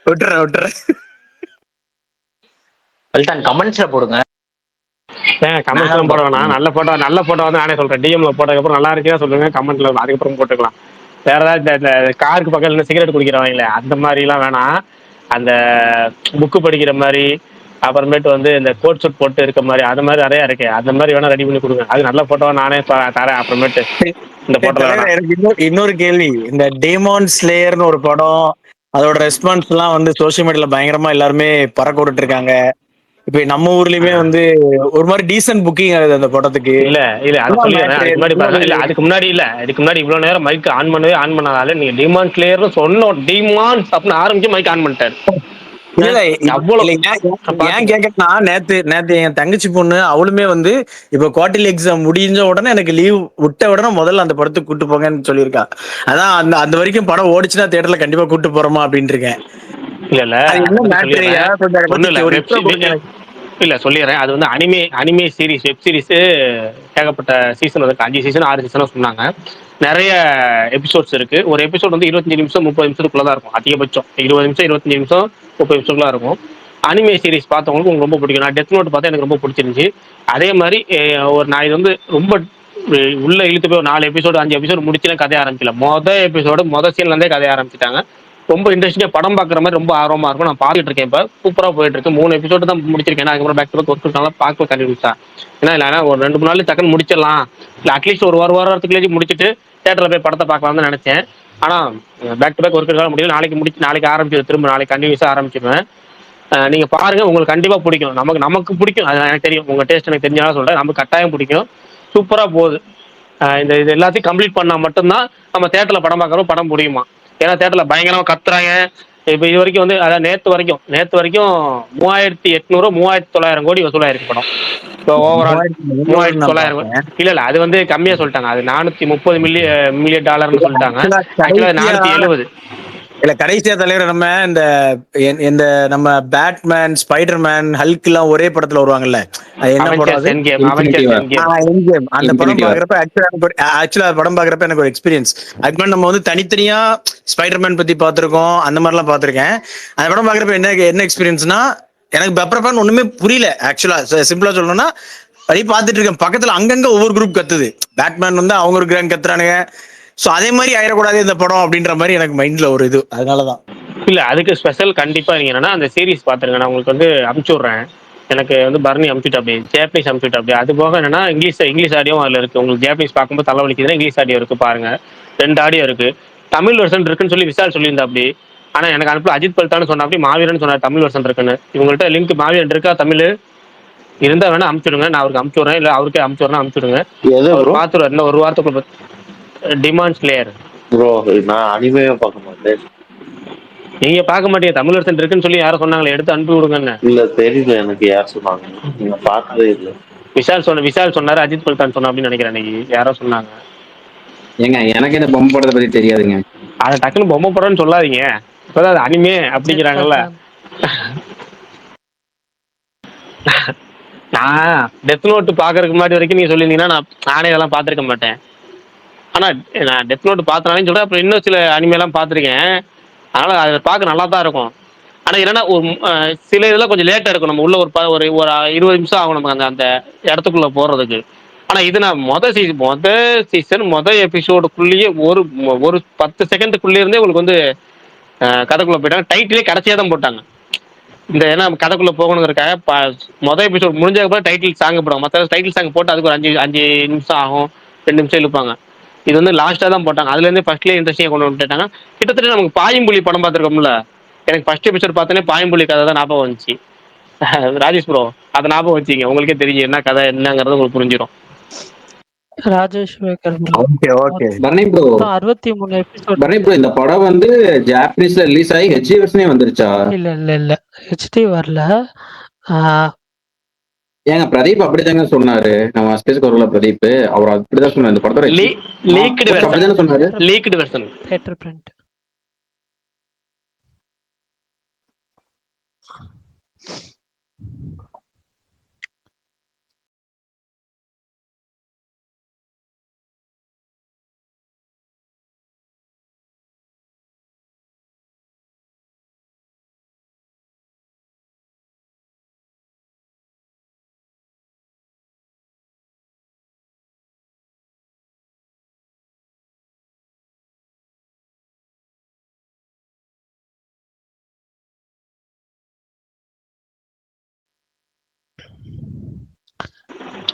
விட்டுறேன். கமெண்ட்ஸ்ல போடுங்க. கமெண்ட்ஸ்லாம் போட வேணாம். நல்ல போட்டோ வந்து நானே சொல்றேன். டிஎம்ல போட்டதுக்கப்புறம் நல்லா இருக்கே சொல்லுங்க கமெண்ட்ல, அதுக்கப்புறம் போட்டுக்கலாம். வேற ஏதாவது இந்த காருக்கு பக்கத்துல சிகரெட் குடிக்கிறவங்களே அந்த மாதிரிலாம் வேணாம். அந்த புக்கு படிக்கிற மாதிரி, அப்புறமேட்டு வந்து இந்த கோட் சூட் போட்டு இருக்க மாதிரி, அது மாதிரி நிறைய இருக்கு. அந்த மாதிரி வேணா ரெடி பண்ணி கொடுங்க. அது நல்ல போட்டோவா நானே தரேன். அப்புறமேட்டு இந்த போட்டோல இன்னொரு கேள்வி, இந்த டேமான் ஸ்லேயர்னு ஒரு படம், அதோட ரெஸ்பான்ஸ் எல்லாம் வந்து சோசியல் மீடியால பயங்கரமா எல்லாருமே பறக்க விட்டுட்டு இருக்காங்க. இப்ப நம்ம ஊர்லயுமே வந்து ஒரு மாதிரி டீசன்ட் புக்கிங் ஆகுது அந்த படத்துக்கு. இல்ல அது சொல்லிடுறேன். அதுக்கு முன்னாடி இவ்வளவு நேரம் மைக் ஆன் பண்ணாதால நீங்க டிமாண்ட் கிளியர்னு சொன்னோம். டிமாண்ட் அப்படின்னு ஆரம்பிச்சு மைக் ஆன் பண்ணிட்டாரு. ஏன் கேக்கனா, நேத்து என் தங்கச்சி பொண்ணு அவளுமே வந்து இப்ப குவார்டர்லி எக்ஸாம் முடிஞ்ச உடனே எனக்கு லீவ் விட்ட உடனே முதல்ல அந்த படத்துக்கு கூட்டு போங்கன்னு சொல்லியிருக்கா. அதான் அந்த வரைக்கும் படம் ஓடிச்சுன்னா தியேட்டர்ல கண்டிப்பா கூட்டு போறோமா அப்படின்னு இருக்கேன். இல்ல சொல்லிடுறேன். அது வந்து அனிமே சீரிஸ், வெப் சீரிஸ் ஏகப்பட்ட சீசன் வந்து 5 சீசன் 6 சீசனும் சொன்னாங்க. நிறைய எபிசோட்ஸ் இருக்கு. ஒரு எபிசோட் வந்து 25 நிமிஷம் 30 நிமிஷத்துக்குள்ள தான் இருக்கும். அதிகபட்சம் 20 நிமிஷம் 25 நிமிஷம் 30 நிமிஷத்துக்குள்ள இருக்கும். அனிமே சீரிஸ் பார்த்தவங்களுக்கு உங்களுக்கு ரொம்ப பிடிக்கும். நான் டெத் நோட் பார்த்தா எனக்கு ரொம்ப பிடிச்சிருந்துச்சு. அதே மாதிரி நான் இது வந்து ரொம்ப உள்ள இழுத்து போய் 4 எபிசோடு 5 எபிசோடு முடிச்சுலாம் கதைய ஆரம்பிக்கல. மொதல் சீன்ல இருந்தே கதைய ஆரம்பிச்சிட்டாங்க. ரொம்ப இன்ட்ரெஸ்டிங்கா படம் பாக்குற மாதிரி ரொம்ப ஆர்வமா இருக்கும். நான் பாத்துட்டு இருக்கேன். இப்ப சூப்பரா போயிட்டு இருக்கு. 3 எபிசோடு தான் முடிச்சிருக்கேன். அதுக்கப்புறம் பேக் டு பேக் ஒர்க் பார்க்க கண்டிப்பா. ஏன்னா ஒரு 2-3 நாள் டக்குன்னு முடிச்சிடலாம். இல்ல அட்லீஸ்ட் ஒரு வாரத்துக்குள்ளே முடிச்சுட்டு தியேட்டர்ல போய் படத்தை பார்க்கலாம்னு நினைச்சேன். ஆனா பேக் டு பேக் ஒர்க் முடியல. நாளைக்கு ஆரம்பிச்சு திரும்ப நாளைக்கு கண்டினியூஸா ஆரம்பிச்சிருவேன். நீங்க பாருங்க, உங்களுக்கு கண்டிப்பா பிடிக்கும். நமக்கு பிடிக்கும். அது எனக்கு தெரியும். உங்க டேஸ்ட் எனக்கு தெரிஞ்சாலும் சொல்றேன். நமக்கு கட்டாயம் பிடிக்கும். சூப்பரா போகுது. இது எல்லாத்தையும் கம்ப்ளீட் பண்ணா மட்டும்தான் நம்ம தியேட்டர்ல படம் பார்க்கறோம் படம் முடியுமா. ஏன்னா தியேட்டர்ல பயங்கரமா கத்துறாங்க. இப்ப இது வரைக்கும் வந்து அதாவது நேத்து வரைக்கும் 3800 3900 கோடி வசூலாயிருக்கு படம். இப்போ ஓவரால் 3900. இல்ல அது வந்து கம்மியா சொல்லிட்டாங்க. அது 430 மில்லியன் டாலர்னு சொல்லிட்டாங்க. ஆக்சுவலா 470. இல்ல கடைசியா தலைவர் நம்ம இந்த நம்ம பேட்மேன், ஸ்பைடர்மேன், ஹல்க் எல்லாம் ஒரே படத்துல வருவாங்கல்ல. அது என்ன படம்? அந்த படம் பாக்குறப்ப ஆக்சுவலா படம் பாக்குறப்ப எனக்கு ஒரு எக்ஸ்பீரியன்ஸ். அதுக்கு முன்னாடி நம்ம வந்து தனித்தனியா ஸ்பைடர்மேன் பத்தி பாத்திருக்கோம், அந்த மாதிரி எல்லாம் பாத்திருக்கேன். அந்த படம் பாக்குறப்ப என்ன எக்ஸ்பீரியன்ஸ்னா, எனக்கு பெப்பரப்பான்னு ஒண்ணுமே புரியல. ஆக்சுவலா சிம்பிளா சொல்லணும்னா, அப்படி பாத்துட்டு இருக்கேன். பக்கத்துல அங்கங்க ஒவ்வொரு குரூப் கத்துது. பேட்மேன் வந்து அவங்க ஒரு கேங் கத்துறானுங்க. சோ அதே மாதிரி ஆயிடக்கூடாது இந்த படம் அப்படின்ற மாதிரி எனக்கு மைண்ட்ல ஒரு இது. அதனாலதான் இல்ல அதுக்கு ஸ்பெஷல் கண்டிப்பா நீங்க என்னன்னா அந்த சீரிஸ் பாத்துருங்க. நான் உங்களுக்கு வந்து அனுப்பிச்சு விடுறேன். எனக்கு வந்து பர்னி அனுப்பிச்சுட்டு அப்படி ஜாப்பனீஸ் அனுப்பிச்சுட்டு அப்படி. அது போக என்னன்னா இங்கிலீஷ் ஆடியோ அதில் இருக்கு. உங்களுக்கு ஜாப்பனீஸ் பார்க்கும்போது தலைவலிக்குதுன்னா இங்கிலீஷ் ஆடியோ இருக்கு பாருங்க. 2 ஆடியோ இருக்கு. தமிழ் வெர்ஷன் இருக்குன்னு சொல்லி விசால் சொல்லியிருந்தா அப்படி. ஆனா எனக்கு அனுப்பல. அஜித் பல்தான்னு சொன்னா அப்படி, மாவீரன் சொன்னார் தமிழ் வெர்ஷன் இருக்குன்னு. இவங்கள்ட்ட லிங்க் மாவீரன் இருக்கா தமிழ் இருந்தா வேணா அனுப்பிச்சுடுங்க. நான் அவருக்கு அனுப்பிச்சு விடுறேன். இல்ல அவருக்கே அனுப்பிச்சுடுறேன் அனுப்பிச்சுடுங்க. அவர் பார்த்துருவார். இன்னும் ஒரு வாரத்துக்குள்ள டிமாண்ட் ஸ்லேயர். ப்ரோ நான் அனிமே பார்க்க மாட்டேன். நீங்க பார்க்க மாட்டீங்க. தமிழ் வெர்ஷன் இருக்குன்னு சொல்லி யாரும் சொன்னாங்களே, எடுத்து அனுப்பி விடுங்கன்னு. இல்ல தெரியல எனக்கு யார் சொன்னாங்க. நீங்க பார்த்ததே இல்லை. விஷால் சொன்னாரு, அஜித் பல்தான் சொன்னா அப்படின்னு நினைக்கிறேன். இன்னைக்கு யாரோ சொன்னாங்க. ஏங்க எனக்கு இந்த பொம்மை படத்தை பத்தி தெரியாதுங்க. அதை டக்குன்னு பொம்மை படம்னு சொல்லாதீங்க. இப்பதான் அது அனிமே அப்படிங்கிறாங்கல்ல. நான் டெத் நோட் பாக்குறதுக்கு முன்னாடி வரைக்கும் நீங்க சொல்லியிருந்தீங்கன்னா நானே இதெல்லாம் பார்த்திருக்க மாட்டேன். ஆனா நான் டெத் நோட் பார்த்தனாலும் சொல்றேன், அப்புறம் இன்னும் சில அனிமேலாம் பார்த்துருக்கேன். அதனால அதை பார்க்க நல்லா தான் இருக்கும். ஆனா என்னன்னா ஒரு சில இதெல்லாம் கொஞ்சம் லேட்டா இருக்கும். நம்ம உள்ள ஒரு ஒரு 20 நிமிஷம் ஆகும் நமக்கு அந்த அந்த இடத்துக்குள்ள போறதுக்கு. ஆனா இது நான் மொத சீசன் எபிசோடுக்குள்ளேயே ஒரு 10 செகண்டுக்குள்ளே இருந்தே உங்களுக்கு வந்து கதைக்குள்ள போயிட்டாங்க. டைட்டிலே கடைசியா தான் போட்டாங்க. இந்த ஏன்னா கதைக்குள்ள போகணுங்கிறக்காக மொதல் எபிசோட் முடிஞ்சதுக்கு டைட்டில் சாங் போடுவாங்க. மற்ற டைட்டில் சாங் போட்டு அதுக்கு ஒரு 5 நிமிஷம் ஆகும், 2 நிமிஷம் இழுப்பாங்க. இது வந்து லாஸ்டா தான் போட்டாங்க. அதுல இருந்து ஃபர்ஸ்ட்லேயே இன்ட்ரெஸ்டிங்கா கொண்டு வந்துட்டாங்க. கிட்டத்தட்ட நமக்கு பாயம்புலி படம் பார்த்துருக்கோம்ல, எனக்கு ஃபர்ஸ்ட் எபிசோட் பார்த்தோன்னே பாயம்புலி கதை தான் ஞாபகம் வந்துச்சு. ராஜேஷ் ப்ரோ அதை ஞாபகம் வச்சிங்க, உங்களுக்கே தெரியும் என்ன கதை என்னங்கிறது உங்களுக்கு புரிஞ்சிடும். ராஜேஷ் வேகர் okay okay. Bharani bro, 63 episode. Bharani bro, இந்த படம் வந்து ஜாப்பனீஸ்ல ரிலீஸ் ஆகி ஹெச்டி வெர்ஷனே வந்துருச்சா? இல்ல ஹெச்டி வரல. ஏங்க பிரதீப் அப்படிதாங்க சொன்னாரு. நம்ம ஸ்பேஸ் கோர்ல பிரதீப் அவர் அப்படிதான் சொன்னாரு. இந்த படத்தோட லீக்டு அப்படிதானே சொன்னாரு. Leaked version theatre print.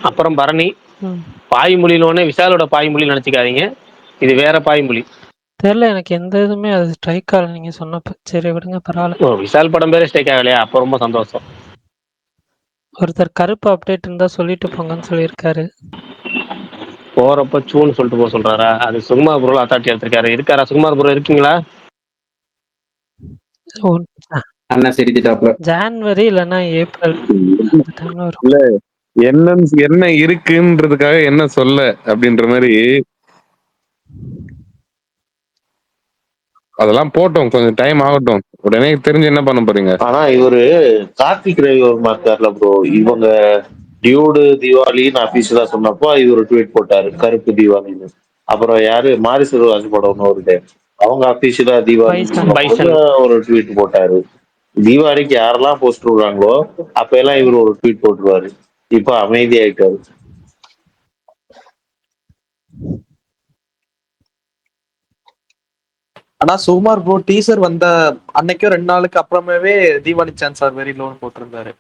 அப்புறம் பரணி பாய்மொழியிலோடனே விஷாலோட பாய்மொழி நினைச்சுக்காதீங்க, இது வேற பாய்மொழி. தெரியல எனக்கு எந்த இதுவுமே அது ஸ்ட்ரைக் ஆகல நீங்க சொன்னப்ப. சரி விடுங்க பரவாயில்ல. விஷால் படம் பேரே ஸ்ட்ரைக் ஆகலையா? அப்போ ரொம்ப சந்தோஷம். ஒருத்தர் கருப்பு அப்டேட் இருந்தா சொல்லிட்டு போங்கன்னு சொல்லியிருக்காரு. போறப்ப சூன்னு சொல்லிட்டு போக சொல்றாரா? அது சுகுமார் ப்ரோ அத்தாட்சி எடுத்திருக்காரு. இருக்காரா சுகுமார் ப்ரோ? இருக்கீங்களா? அண்ணா சிரிச்சிட்டாப்ல. ஜான்வரி இல்லைன்னா ஏப்ரல் அந்த டைம்ல வரும். இல்ல என்ன இருக்குன்றதுக்காக என்ன சொல்ல அப்படின்ற மாதிரி அதெல்லாம் போட்டோம், கொஞ்சம் டைம் ஆகட்டும், உடனே தெரிஞ்சு என்ன பண்ண போறீங்க. ஆனா இவரு கார்த்திக் ரவிவர்மா இருக்கார்ல ப்ரோ, இவங்க டியூடு தீபாவளின்னு அபிஷியலா சொன்னப்போ இவர் ட்வீட் போட்டாரு கருப்பு தீபாவளின்னு. அப்புறம் யாரு மாரி செல்வராஜ் படம் ஒரு டே அவங்க அபிஷியலா தீபாவளி ஒரு ட்வீட் போட்டாரு. தீபாவளிக்கு யாரெல்லாம் போஸ்ட் விடுறாங்களோ அப்ப எல்லாம் இவர் ஒரு ட்வீட் போட்டுருவாரு. இப்ப அமைதியாயிட்டாரு. ஆனா சுகுமார் ப்ரோ டீசர் வந்த அன்னைக்கும் 2 நாளுக்கு அப்புறமாவே தீபாவளி சான்ஸ் ஆர் வெரி லோன்னு போட்டிருந்தாரு.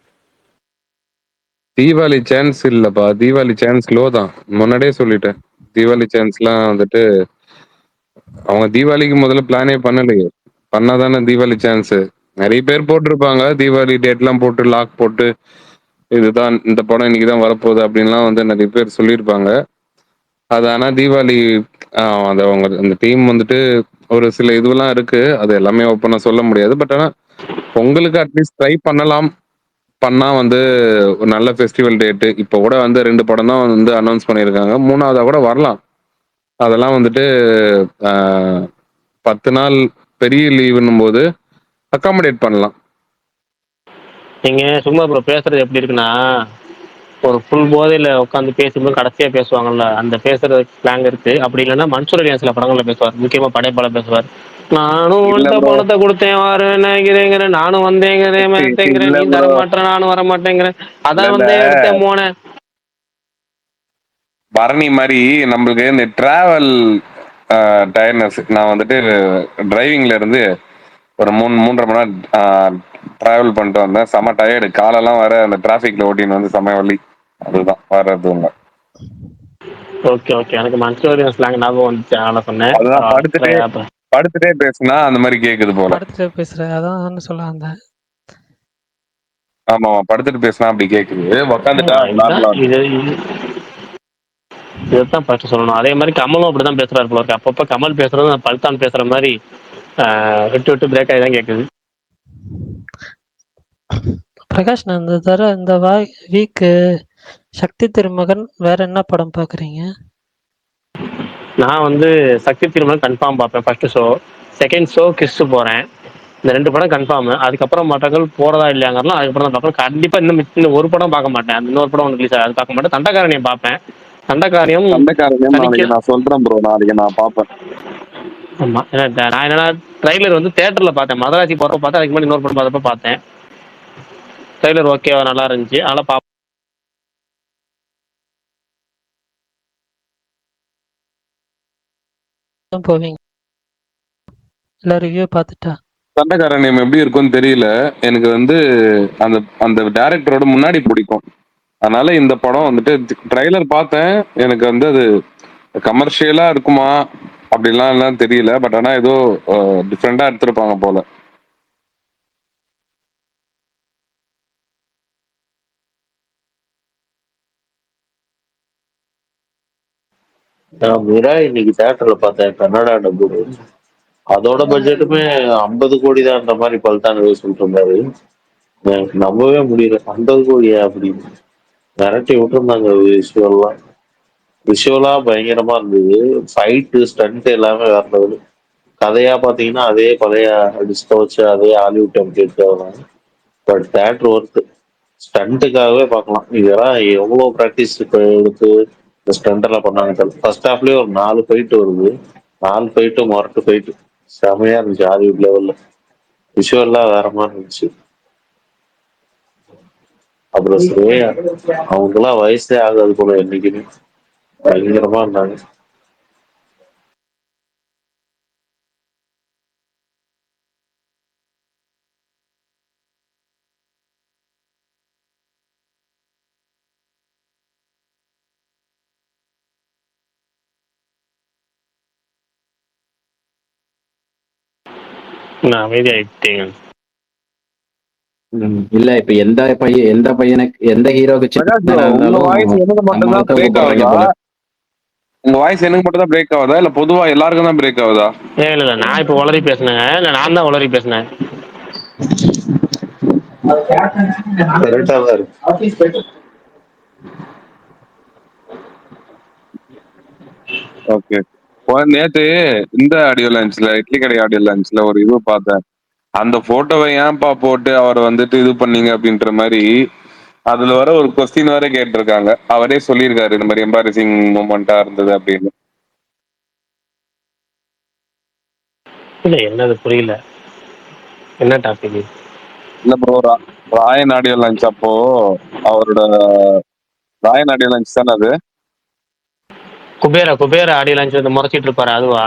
தீபாவளி சான்ஸ் இல்லப்பா, தீபாவளி சான்ஸ் லோ தான், முன்னாடியே சொல்லிட்டேன். தீபாவளி சான்ஸ்லாம் வந்துட்டு அவங்க தீபாவளிக்கு முதல்ல பிளானே பண்ணலையே, பண்ணாதானே தீபாவளி சான்ஸ். நிறைய பேர் போட்டிருப்பாங்க தீபாவளி டேட்லாம் போட்டு லாக் போட்டு இதுதான் இந்த படம் இன்னைக்குதான் வரப்போகுது அப்படின்லாம் வந்து நிறைய பேர் சொல்லியிருப்பாங்க. அது ஆனா தீபாவளி அது அவங்க அந்த டீம் வந்துட்டு ஒரு சில இதுவெல்லாம் இருக்கு, அது எல்லாமே ஓப்பனா சொல்ல முடியாது. பட் ஆனா பொங்கலுக்கு அட்லீஸ்ட் ட்ரை பண்ணலாம். பண்ணா வந்து ஒரு நல்ல ஃபெஸ்டிவல் டேட்டு. இப்போ கூட வந்து 2 படம் தான் வந்து அனௌன்ஸ் பண்ணியிருக்காங்க, 3வதா கூட வரலாம். அதெல்லாம் வந்துட்டு 10 நாள் பெரிய லீவுன்னும் போது அகாமடேட் பண்ணலாம். நீங்க சும்மா ப்ரோ பேசுறது எப்படி இருக்குன்னா, ஒரு ஃபுல் போதையில உட்காந்து பேசும்போது கடைசியா பேசுவாங்கல்ல, அந்த பேசுறது ஸ்லாங் இருக்கு. அப்படி இல்லைன்னா மன்சூர் அலியான் சில படங்கள்ல பேசுவார், முக்கியமா படைப்பால பேசுவார். நானும் உன்கிட்ட பணத்தை கொடுத்தேன் வரேங்கிறேன், நானும் வந்தேங்கிறேன் மாட்டேங்கிறேன், நீ தர மாட்டேன் நானும் வர மாட்டேங்கிறேன், அதான் வந்தேன் எடுத்தேன் போனேன். பரணி மாதிரி நம்மளுக்கு இந்த டிராவல் டயர்னஸ், நான் வந்துட்டு டிரைவிங்ல இருந்து ஒரு 3.5 மணி நேரம் டிராவல் பண்ணிட்டு வந்தேன். செம டயர்டு, காலெல்லாம் வர அந்த டிராஃபிக்ல ஓட்டின்னு வந்து செம வலி. அதுதான் வர்றது உங்க. ஓகே ஓகே, எனக்கு மன்சூர் அலியான் ஸ்லாங் ஞாபகம் வந்துச்சு, அதனால சொன்னேன். அதுதான் படுத்துட்டே பேசுனா அந்த மாதிரி கேக்குது போல. படுத்துட்டே பேசுறேன் அதான் சொல்ல வந்தேன். ஆமா படுத்துட்டு பேசினா அப்படி கேக்குது, உக்காந்துட்டா இதைத்தான் ஃபர்ஸ்ட் சொல்லணும். அதே மாதிரி கமலும் அப்படிதான் பேசுறாரு போல இருக்கு. அப்பப்ப கமல் பேசுறது பல்தான் பேசுற மாதிரி விட்டு விட்டு பிரேக் ஆகி தான் கேட்குது. பிரகாஷ், நான் இந்த வீக்கு சக்தி திருமகன் வேற என்ன படம் பாக்குறீங்க? நான் வந்து சக்தி திருமகன் கன்ஃபார்ம் பார்ப்பேன். First show, second show Chris போறேன். இந்த 2 படம் கன்ஃபார்ம். அதுக்கப்புறம் மற்றங்கள் போறதா இல்லையாங்கிறலாம் அதுக்கப்புறம் தான் பார்ப்பேன். கண்டிப்பா இன்னும் ஒரு படம் பார்க்க மாட்டேன். அந்த இன்னொரு படம் ஒன்று ரிலீஸ் ஆகுது, அது பார்க்க மாட்டேன். தண்டகாரணியை பார்ப்பேன். தண்டகாரியம் சண்டைக்காரன் தணிக்க. நாளைக்கு நான் சொல்றேன் ப்ரோ, நாளைக்கு நான் பார்ப்பேன். ஆமா, ஏன்னா நான் என்னன்னா ட்ரைலர் வந்து தியேட்டர்ல பார்த்தேன். மதராசி போறப்ப பார்த்தேன். அதுக்கு முன்னாடி இன்னொரு படம் பார்த்தப்ப பார்த்தேன். ட்ரைலர் ஓகேவா நல்லா இருந்துச்சு. அதனால தான் போவீங்க இல்லை ரிவ்யூ பார்த்துட்டா? சண்டைக்காரன் எப்படி இருக்கும்னு தெரியல எனக்கு. வந்து அந்த அந்த டைரக்டரோட முன்னாடி பிடிக்கும். அதனால இந்த படம் வந்துட்டு ட்ரைலர் பார்த்தேன். எனக்கு வந்து அது கமர்ஷியலா இருக்குமா அப்படிலாம் எல்லாம் தெரியல. பட் ஆனா ஏதோ டிஃப்ரெண்டா எடுத்திருப்பாங்க போல. நான் மிரா இன்னைக்கு தியேட்டர்ல பார்த்தேன், கன்னடா டப்புடு. அதோட பட்ஜெட்டுமே 50 கோடி தான்ன்ற மாதிரி பல்தான சொல்லிட்டு இருந்தாரு. எனக்கு நம்பவே முடியல, 50 கோடியா அப்படின்னு. மிரட்டி விட்டுருந்தாங்க. விஷுவலா பயங்கரமா இருந்தது. ஃபைட்டு ஸ்டண்ட் எல்லாமே வேற லெவலு. கதையா பாத்தீங்கன்னா அதே பழைய டிஸ்க வச்சு அதே ஹாலிவுட் டெம்ப்ளேட் தான். But theatre worth. ஸ்டண்ட்டுக்காகவே பார்க்கலாம். இதெல்லாம் எவ்வளோ ப்ராக்டிஸ் இப்போ எடுத்து இந்த ஸ்டண்ட் எல்லாம் பண்ணாங்க. ஃபர்ஸ்ட் ஹாஃப்லயே ஒரு 4 ஃபைட் வருது. 4 ஃபைட்டும் மொரட்டு ஃபைட்டு. செமையா இருந்துச்சு ஹாலிவுட் லெவல்ல. விஷுவல்லாம் வேற மாதிரி இருந்துச்சு. அப்புறம் ஸ்ரேயா, அவங்களுக்குலாம் வயசே ஆகாது போல என்னைக்குமே. பயங்கரமா இருந்தாங்க. நான் அமைதியாயிட்டேன். இல்ல இப்ப எந்த பையனுக்கு எந்த ஹீரோக்கு பிரகாஷ் சின்ன bro, உங்க இருந்தாலும் வாய்ஸ் எனக்கு மட்டும் நம்மளை தான் தான் பிரேக் கூப்பிடுறாங்க ஆகுதா? போல. உங்க வாய்ஸ் எனக்கு மட்டும் தான் பிரேக் ஆகுதா இல்ல பொதுவா எல்லாருக்கும் தான் பிரேக் ஆகுதா? இல்ல நான் இப்போ உளறி பேசினேங்க. இல்லை நான் தான் உளறி பேசினேன். கரெக்டா தான் இருக்கு. ஓகே. நேத்து இந்த ஆடியோ லான்ச்ல, இட்லி கடை ஆடியோ லான்ச்ல ஒரு இது பார்த்தேன். அந்த போட்டோவை ஏன்பா போட்டு அவர் வந்துட்டு இது பண்ணீங்க அப்படின்ற மாதிரி அதுல வர ஒரு கொஸ்டின் வேற கேட்டிருக்காங்க. அவரே சொல்லியிருக்காரு இந்த மாதிரி எம்பாரசிங் மூமெண்டா இருந்தது அப்படின்னு. இல்லை என்னது புரியல, என்ன டாபிக்? இல்ல ப்ரோ, ராயன் ஆடியோ லான்ச் அப்போ அவரோட ராயன் ஆடியோ லான்ச் தானே அது? குபேர ஆடியோ லான்ச் வந்து முறைச்சிட்டு இருப்பாரு அதுவா?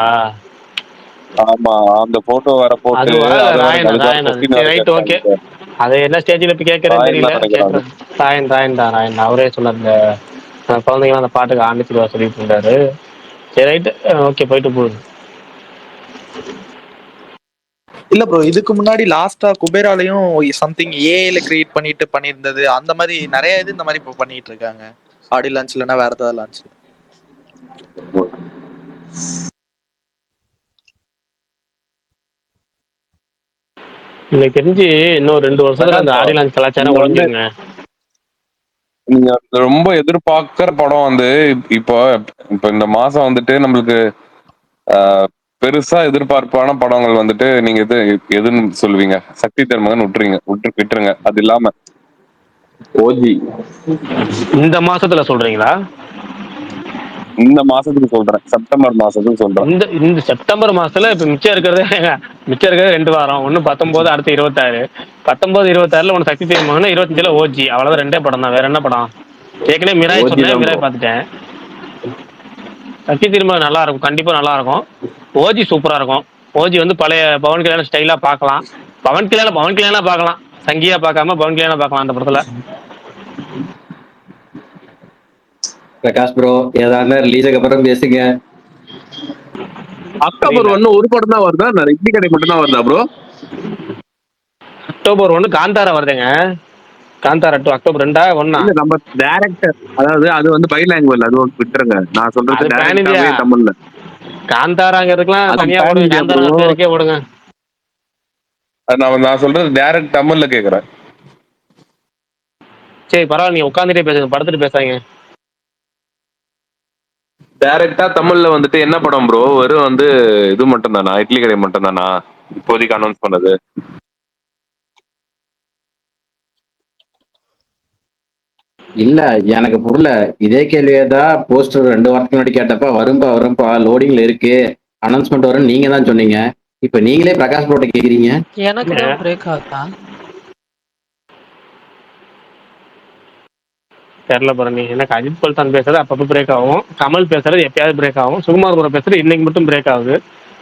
ஆமா, அந்த போட்டோ வர போட்டு அதுவா? அதை வர ராயன் அதுக்கு வர ராயன் அது கொஸ்டின் சரி, வர ரைட், ஓகே. கேட்டாங்க. அது என்ன ஸ்டேஜில் இப்போ கேட்குறேன்னு ராயன் தெரியல, தான் நினைக்கிறேன் அது. கேட்குறேன். ராயன் தான். அவரே சொன்னார், இந்த குழந்தைங்களாம் அந்த பாட்டுக்கு ஆண்டிச்சுடுவா சொல்லிட்டு இருந்தாரு. சரி, ரைட்டு, ஓகே, போயிட்டு போகுது. இல்ல ப்ரோ, இதுக்கு முன்னாடி லாஸ்டா குபேராலையும் சம்திங் ஏஐல கிரியேட் பண்ணியிருந்தது. அந்த மாதிரி நிறைய இது இந்த மாதிரி இப்போ பண்ணிட்டு இருக்காங்க. ஆடியோ லான்ச் இல்லைன்னா வேற ஏதாவது லான்ச். எனக்கு தெரிஞ்சு இன்னும் 2 வருஷத்துல பிரகாஷ் அந்த bro, ஆடியோ லான்ச் நீங்க கலாச்சாரம் வந்து ஒழிஞ்சிருங்க. நீங்க ரொம்ப எதிர்பார்க்கிற படம் வந்து இப்போ இப்போ இந்த மாசம் வந்துட்டு நம்மளுக்கு ஆஹ், பெருசா எதிர்பார்ப்பான படங்கள் வந்துட்டு நீங்க எதுன்னு சொல்லுவீங்க? சக்தி திருமகன் விட்டுருங்க. அது இல்லாம ஓஜி. இந்த மாசத்துல சொல்றீங்களா? இந்த மாசத்துக்கு சொல்றேன், செப்டம்பர் மாசத்துக்கு சொல்றேன். இந்த செப்டம்பர் மாசத்துல இப்ப மிச்சம் இருக்கிறது 2 வாரம். ஒன்னு 19, அடுத்து 26. 19, 26ல ஒன்னு சக்தி திருமகன், 25ல ஓஜி. அவ்வளவுதான், 2 படம் தான். வேற என்ன படம்? ஏற்கனவே மிராய் ஓஜி சொன்னேன், தான் ப்ரோ. மிராய் பார்த்துட்டேன். சக்தி திருமகன் நல்லா இருக்கும், கண்டிப்பா நல்லா இருக்கும். ஓஜி சூப்பரா இருக்கும். ஓஜி வந்து பழைய பவன் கல்யாணம் ஸ்டைலா பார்க்கலாம். பவன் கல்யாணா பார்க்கலாம். சங்கியா பார்க்காம பவன் கல்யாணம் பார்க்கலாம் அந்த படத்துல. பிரகாஷ் ப்ரோ, ஏதாவது ரிலீஸுக்கு அப்புறம் பேசுங்க. அக்டோபர் 1 ஒரு படம் தான் வருதா? நான் இட்லி கடை மட்டும் தான் வருதா ப்ரோ? அக்டோபர் 1 காந்தாரா வருதுங்க. காந்தாரா 2 அக்டோபர் 2 1. இல்ல நம்ம டைரக்டர், அதாவது அது வந்து பைலாங்குவல், அது ஒன்று விட்டுருங்க. நான் அது சொல்றது பேன் இந்தியா. டைரக்டாவே தமிழ்ல. காந்தாராங்கிறதுக்குலாம் அது தனியா பேன் போடுங்க, இந்தியா ப்ரோ. காந்தாரா பேருக்கே போடுங்க. நான் சொல்றது டைரக்ட் தமிழ்ல கேக்குறேன். சரி, பரவாயில்ல, நீங்க உட்காந்துட்டே பேசுங்க, படுத்துட்டு பேசாதீங்க. டைரக்டா தமிழ்ல வந்துட்டு என்ன படம் ப்ரோ? வெறும் வந்து இது மட்டும் தானா? இட்லி கடை மட்டும் தானா இப்போதைக்கு அனௌன்ஸ் பண்ணது? இல்ல எனக்கு புரியல. இதே கேள்வியே தான் போஸ்டர் 2 வாரத்துக்கு முன்னாடி கேட்டப்ப வரும்பா லோடிங்ல இருக்கு அனௌன்ஸ்மெண்ட் வரும்னு நீங்க தான் சொன்னீங்க. இப்ப நீங்களே பிரகாஷ் ப்ரோட்ட கேக்குறீங்க. எனக்கு தான் பிரேக் ஆகுதா? தெரியல பரணி. எனக்கு அஜித் பல்தான் பேசுறது அப்பப்போ பிரேக் ஆகும், கமல் பேசுறது எப்பயாவது பிரேக் ஆகும், சுகுமார் ப்ரோ பேசுறது இன்னைக்கு மட்டும் பிரேக் ஆகுது.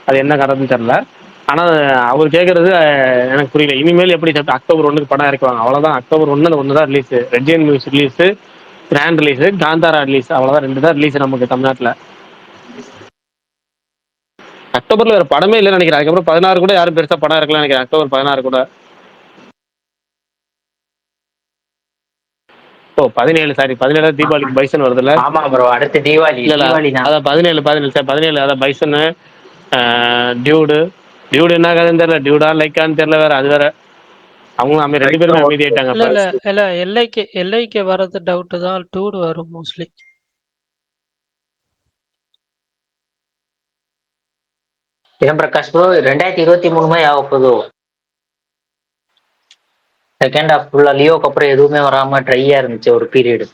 அது என்ன காரணம்னு தெரியல. ஆனால் அவர் கேட்குறது எனக்கு புரியல. இனிமேல் எப்படி அக்டோபர் 1க்கு படம் இறக்குவாங்க, அவ்வளோதான். அக்டோபர் 1 அந்த 1 தான் release. Red giant movies release, grand release, Kantara release, அவ்வளோதான். 2 தான் ரிலீஸ் நமக்கு தமிழ்நாட்டில். அக்டோபரில் வேறு படமே இல்லைன்னு நினைக்கிறேன். அதுக்கப்புறம் 16 கூட யாரும் பெருசாக படம் இறக்கலன்னு நினைக்கிறேன். அக்டோபர் 16 கூட. ஓ 17, சாரி 17 தீபாவளிக்கு பைசன் வருதுல்ல. ஆமா ப்ரோ, அடுத்து தீபாவளி. இல்ல தீபாவளி தான். அதான் 17 சார் 17 அதான் பைசனு, டியூடு என்ன கதைன்னு தெரியல. டியூடா லைக்கான்னு தெரியல, வேற அது வேற. அவங்க 2 பேருமே அமைதி ஆயிட்டாங்க. இல்ல இல்ல இல்ல, எல்ஐக்கு வர்றது டவுட் தான். டூர் வரும் மோஸ்ட்லி. ஏன் பிரகாஷ் ப்ரோ 2023 மாதிரி ஆக போதோ? செகண்ட் ஹாஃப் ஃபுல்லா லியோக்கு அப்புறம் எதுவுமே வராம ட்ரையா இருந்துச்சு ஒரு பீரியட்.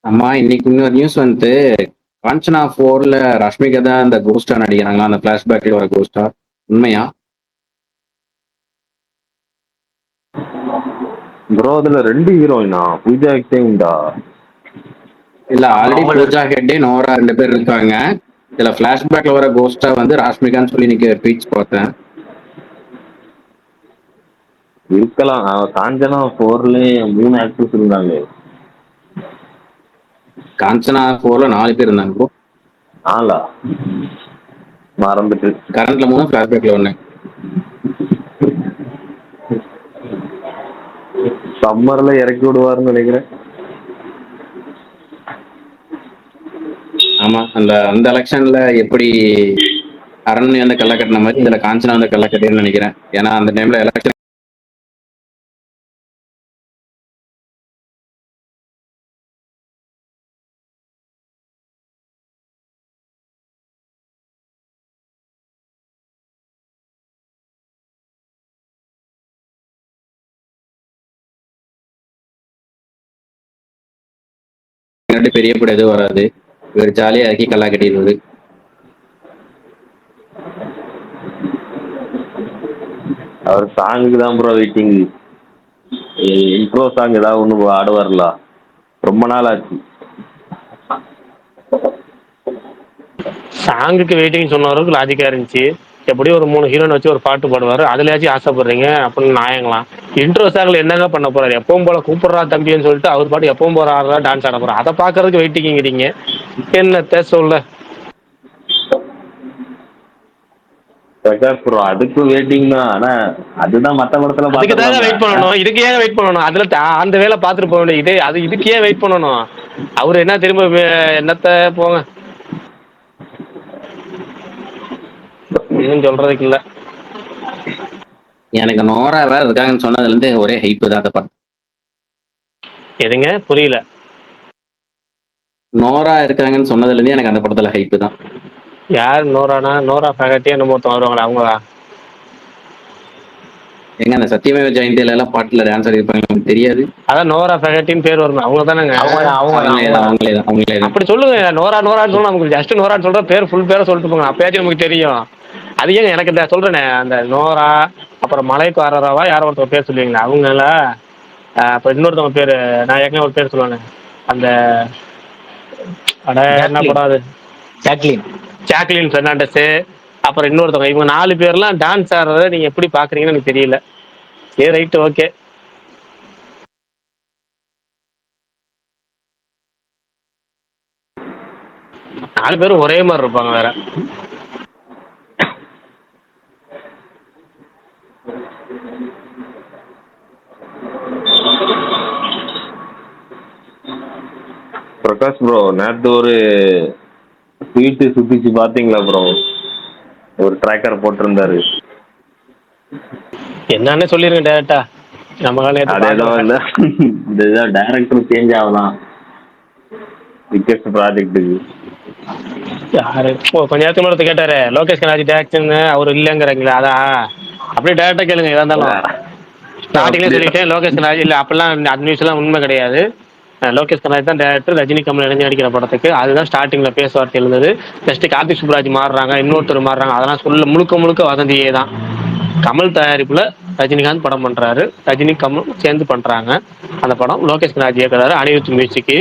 அம்மா இன்னைக்கு இன்னொரு நியூஸ் வந்து காஞ்சனா 4ல ரஷ்மிகா தான் இந்த கோஸ்டா நடிக்கிறாங்களா, அந்த பிளாஷ்பேக்ல வர கோஸ்டா, உண்மையா? ப்ரோ அதுல 2 ஹீரோயினா? பூஜா ஹெக்டே உண்டா? இல்ல ஆல்ரெடி பூஜா ஹெக்டே நோரா 2 பேர் இருக்காங்க. இதுல பிளாஷ்பேக்ல வர கோஸ்டா வந்து ராஷ்மிகான்னு சொல்லி இன்னைக்கு ட்வீட்ஸ் பார்த்தேன். இருக்கலாம். காஞ்சனா 4லயே 3 ஆக்டர்ஸ் இருந்தாங்க. காஞ்சனா 4ல 4 பேர் இருந்தாங்க ப்ரோ. ஆளா மறந்துட்டு. கரண்ட்ல 3, பிளாஷ்பேக்ல 1. சம்மர்ல இறக்கி விடுவாருன்னு நினைக்கிறேன். ஆமா, அந்த எலெக்ஷன்ல எப்படி அரண்மனை வந்து கல்ல கட்டின மாதிரி இதுல காஞ்சனா வந்து கல்ல கட்டின்னு நினைக்கிறேன். ஏன்னா அந்த டைம்ல எலெக்ஷன் பெரிய படம் எதுவும் வராது. இவர் ஜாலியா இறக்கி கல்லா கட்டிடுவாரு. அவர் சாங்குக்கு தான் ப்ரோ வெயிட்டிங். இன்ட்ரோ சாங் ஏதாவது ஒன்று ஆடுவார்ல, ரொம்ப நாள் ஆச்சு. சாங்குக்கு வெயிட்டிங் சொன்னவருக்கு லாஜிக்கா இருந்துச்சு. எப்படியும் ஒரு 3 ஹீரோயின் வச்சு ஒரு பாட்டு பாடுவாரு, அதுலயாச்சும் ஆசைப்படுறீங்க அப்படின்னு நியாயங்களாம். இன்ட்ரோ சாங்ல என்னங்க பண்ண போறாரு? எப்பவும் போல கூப்பிடுறா தம்பின்னு சொல்லிட்டு அவர் பாட்டு எப்பவும் போற ஆடுறா டான்ஸ் ஆட போறாரு. அதை பாக்குறதுக்கு வெயிட்டிங்கிறீங்க, என்னத்த சொல்ல. பிரகாஷ் ப்ரோ அதுக்கு வெயிட்டிங் தான். ஆனா அதுதான் மத்த படத்துல அதுக்கு தாங்க வெயிட் பண்ணணும், இதுக்கு ஏன் வெயிட் பண்ணணும்? அதுல அந்த வேலை பார்த்துட்டு போக வேண்டியது அது. இதுக்கு ஏன் வெயிட் பண்ணணும்? அவரு என்ன திரும்ப என்னத்த போங்க, ஒன்றும் சொல்றதுக்கு இல்ல. எனக்கு நோரா வேற இருக்காங்கன்னு சொன்னதுல இருந்து ஒரே ஹைப் தான் அந்த படம். எதுங்க புரியல? நோரா இருக்காங்கன்னு சொன்னதுல இருந்து எனக்கு அந்த படத்துல ஹைப் தான். யார் நோரானா? நோரா ஃபகட்டியா நம்ம ஒருத்தன் வருவாங்களா, அவங்களா? எங்க அந்த சத்தியமேவ ஜெயந்தியில எல்லாம் பாட்டுல டான்ஸ் ஆடிருப்பாங்க, நமக்கு தெரியாது. அதான் நோரா ஃபகட்டின்னு பேர் வருமா, அவங்க தானேங்க? அவங்களே தான். அப்படி சொல்லுங்க. நோரான்னு சொல்ல நமக்கு ஜஸ்ட் நோரான்னு சொல்ற பேர் ஃபுல் பேரை சொல்லிட்டு போங்க, அப்பயாச்சும் நமக்கு தெரியும். அது ஏங்க எனக்கு இந்த சொல்றேனே அந்த நோரா, அப்புறம் மலைக்காரராவா யாரோ ஒருத்தர் பேர் சொல்லுவீங்களா அவங்கள. அப்புறம் இன்னொருத்தவங்க பேர் நான் ஏற்கனவே ஒரு பேர் சொல்லுவேன், அந்த அட என்ன படம் அது, ஜாக்லின் பெர்னாண்டஸ். அப்புறம் இன்னொருத்தவங்க, இவங்க 4 பேர்லாம் டான்ஸ் ஆடுறத நீங்க எப்படி பாக்குறீங்கன்னு எனக்கு தெரியல. சரி ரைட் ஓகே. 4 பேரும் ஒரே மாதிரி இருப்பாங்க வேற. பிரகாஷ் ப்ரோ நேற்று ஒரு ட்வீட் சுத்திச்சு பாத்தீங்களா ப்ரோ? ஒரு ட்ராக்கர் போட்டிருந்தாரு. என்னன்னு சொல்லிருங்க டேரக்டா. நம்மளால நேத்து அதேதான் பார்க்கல. இல்ல இந்த டைரக்டர் சேஞ்ச் ஆகலாம் பிக்கஸ்ட் ப்ராஜெக்ட்டுக்கு. யாரு கொஞ்ச நேரத்துக்கு முன்னாடி ஒருத்தர் கேட்டாரு லோகேஷ் கனாஜி டேரக்ஷன் அவர் இல்லைங்கிறீங்களா? அதான் அப்படியே டேரக்டா கேளுங்க எதா இருந்தாலும். ஸ்டார்டிங்லேயே அப்படியே சொல்லிட்டேன் லோகேஷ் கனாஜி இல்லை, அப்பெல்லாம் அந்த நியூஸ்லாம் உண்மை கிடையாது. லோகேஷ் கனாஜி தான் டேரக்டர், ரஜினி கமல் இணைஞ்சு நடிக்கிற படத்துக்கு. அதுதான் ஸ்டார்டிங்ல பேச்சுவார்த்தை இருந்தது. ஜஸ்ட் கார்த்திக் சுப்ராஜ் மாறுறாங்க, இன்னொருத்தர் மாறுறாங்க, அதெல்லாம் சொல்ல முழுக்க முழுக்க வதந்தியே தான். கமல் தயாரிப்புல ரஜினிகாந்த் படம் பண்றாரு, ரஜினி கமல் சேர்ந்து பண்றாங்க அந்த படம். லோகேஷ் கனாஜி இயக்குறாரு, அனிருத் மியூசிக்.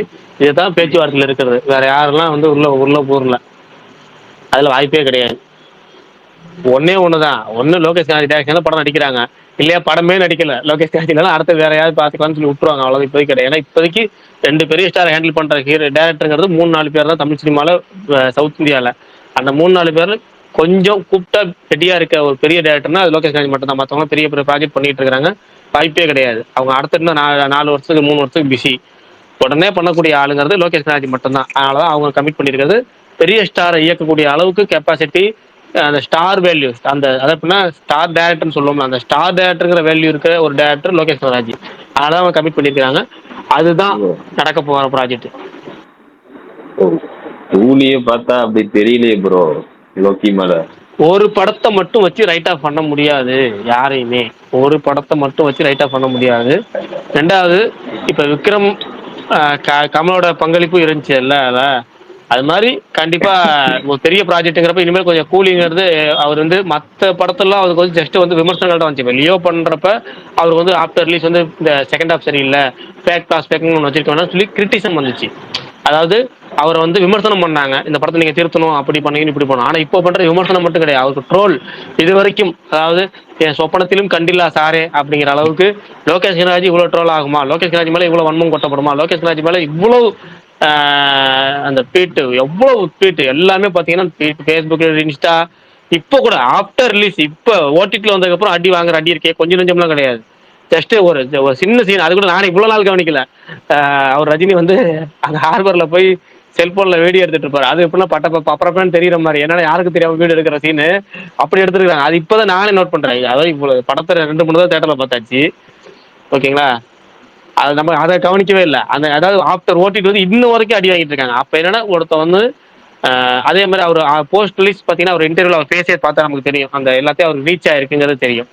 இதுதான் பேச்சுவார்த்தையில் இருக்கிறது. வேற யாரெல்லாம் வந்து உள்ள போர்ல அதுல வாய்ப்பே கிடையாது. ஒன்னே ஒண்ணுதான், ஒண்ணு லோகேஷ் கனாஜி டேரக்ஷன்ல படம் நடிக்கிறாங்க, இல்லையா படமே நடிக்கல லோகேஷ் கனாஜினாலும் அடுத்து வேற யாராவது பார்த்துக்கலாம்னு சொல்லி விட்டுருவாங்க. அவ்வளவு இப்போதைக்கு கிடையாது. ஏன்னா இப்போதைக்கு 2 பெரிய ஸ்டார் ஹேண்டில் பண்ற டேரக்டருங்கிறது 3-4 பேர் தான் தமிழ் சினிமால, சவுத் இந்தியால. அந்த 3-4 பேர்ல கொஞ்சம் கூப்பிட்டா ரெடியா இருக்க ஒரு பெரிய டேரக்டர்னா அது லோகேஷ் கனாஜி மட்டும் தான். மற்றவங்க பெரிய பெரிய ப்ராஜெக்ட் பண்ணிட்டு இருக்காங்க, வாய்ப்பே கிடையாது. அவங்க அடுத்த இன்னும் 4 வருஷத்துக்கு 3 வருஷத்துக்கு பிஸி. உடனே பண்ணக்கூடிய ஆளுங்கிறது லோகேஷ் கனாஜி மட்டும்தான். அதனாலதான் அவங்க கமிட் பண்ணியிருக்கிறது. பெரிய ஸ்டாரை இயக்கக்கூடிய அளவுக்கு கெப்பாசிட்டி, அந்த ஸ்டார் வேல்யூ, அந்த எப்படின்னா ஸ்டார் டேரக்டர்னு சொல்லுவோம்ல, அந்த ஸ்டார் டேரக்டருங்கிற வேல்யூ இருக்கிற ஒரு டேரக்டர் லோகேஷ் கனராஜ். அதனால அவங்க கமிட் பண்ணியிருக்காங்க. அதுதான் நடக்க போற ப்ராஜெக்ட். டூலியே பார்த்தா அப்படி தெரியலையே ப்ரோ லோக்கி மேல. ஒரு படத்தை மட்டும் வச்சு ரைட் ஆஃப் பண்ண முடியாது யாரையுமே. ஒரு படத்தை மட்டும் வச்சு ரைட் ஆஃப் பண்ண முடியாது. ரெண்டாவது, இப்ப விக்ரம் கமலோட பங்களிப்பு இருந்துச்சு இல்ல, அது மாதிரி கண்டிப்பா ஒரு பெரிய ப்ராஜெக்ட்டுங்கிறப்ப இனிமேல் கொஞ்சம் கூலிங்கிறது. அவர் வந்து மற்ற படத்தெல்லாம் அவருக்கு வந்து ஜஸ்ட் வந்து விமர்சனங்கள் தான் வந்துச்சு. லியோ பண்றப்ப அவருக்கு வந்து ஆஃப்டர் ரிலீஸ் வந்து இந்த செகண்ட் ஹாஃப் சரியில்லை, ஃபேக் ப்ராஸ்பெக்ட்னு ஒன்று வச்சிருக்க வேணாம்னு சொல்லி கிரிட்டிசம் வந்துச்சு. அதாவது அவரை வந்து விமர்சனம் பண்ணாங்க, இந்த படத்தை நீங்க திருத்தணும், அப்படி பண்ணீங்கன்னு இப்படி பண்ணணும். ஆனா இப்போ பண்ற விமர்சனம் மட்டும் கிடையாது, அவருக்கு ட்ரோல் இது வரைக்கும். அதாவது என் சொப்பனத்திலும் கண்டில்லா சாரே அப்படிங்கிற அளவுக்கு லோகேஷ் கனராஜ் இவ்வளவு ட்ரோல் ஆகுமா, லோகேஷ் கனராஜ் மேல இவ்வளவு வன்மம் கொட்டப்படுமா, லோகேஷ் கனராஜ் மேல இவ்வளவு அந்த ட்வீட், எவ்வளவு ட்வீட் எல்லாமே பாத்தீங்கன்னா ஃபேஸ்புக், இன்ஸ்டா. இப்போ கூட ஆஃப்டர் ரிலீஸ், இப்போ ஓடிடில வந்ததுக்கு அப்புறம் அடி வாங்குற அடி இருக்கே கொஞ்சம் நெஞ்சம்லாம் கிடையாது. ஜஸ்ட் ஒரு சின்ன சீன், அது கூட நானே இவ்வளவு நாள் கவனிக்கல. அவர் ரஜினி வந்து அந்த ஹார்பர்ல போய் செல்போன்ல வீடியோ எடுத்துட்டு இருப்பாரு. அது எப்படின்னா பப்பரப்பான்னு தெரியுற மாதிரி, என்னால யாருக்கு தெரியாம வீடியோ எடுக்கிற சீனு அப்படி எடுத்துருக்காங்க. அது இப்பதான் நானே நோட் பண்றேன். அதாவது இவ்வளவு படத்தை 2-3 தான் தேட்டர்ல பார்த்தாச்சு, ஓகேங்களா. அது நம்ம அதை கவனிக்கவே இல்லை. அந்த அதாவது ஆஃப்டர் ஓட்டிட்டு வந்து இன்னும் வரைக்கும் அடி வாங்கிட்டு இருக்காங்க. அப்ப என்னன்னா ஒருத்த வந்து அதே மாதிரி அவர் போஸ்ட் ரிலீஸ் பார்த்தீங்கன்னா ஒரு இன்டர்வியூல அவர் பேசியே பார்த்தா நமக்கு தெரியும், அந்த எல்லாத்தையும் அவர் ரீச் ஆயிருக்குங்கிறது தெரியும்.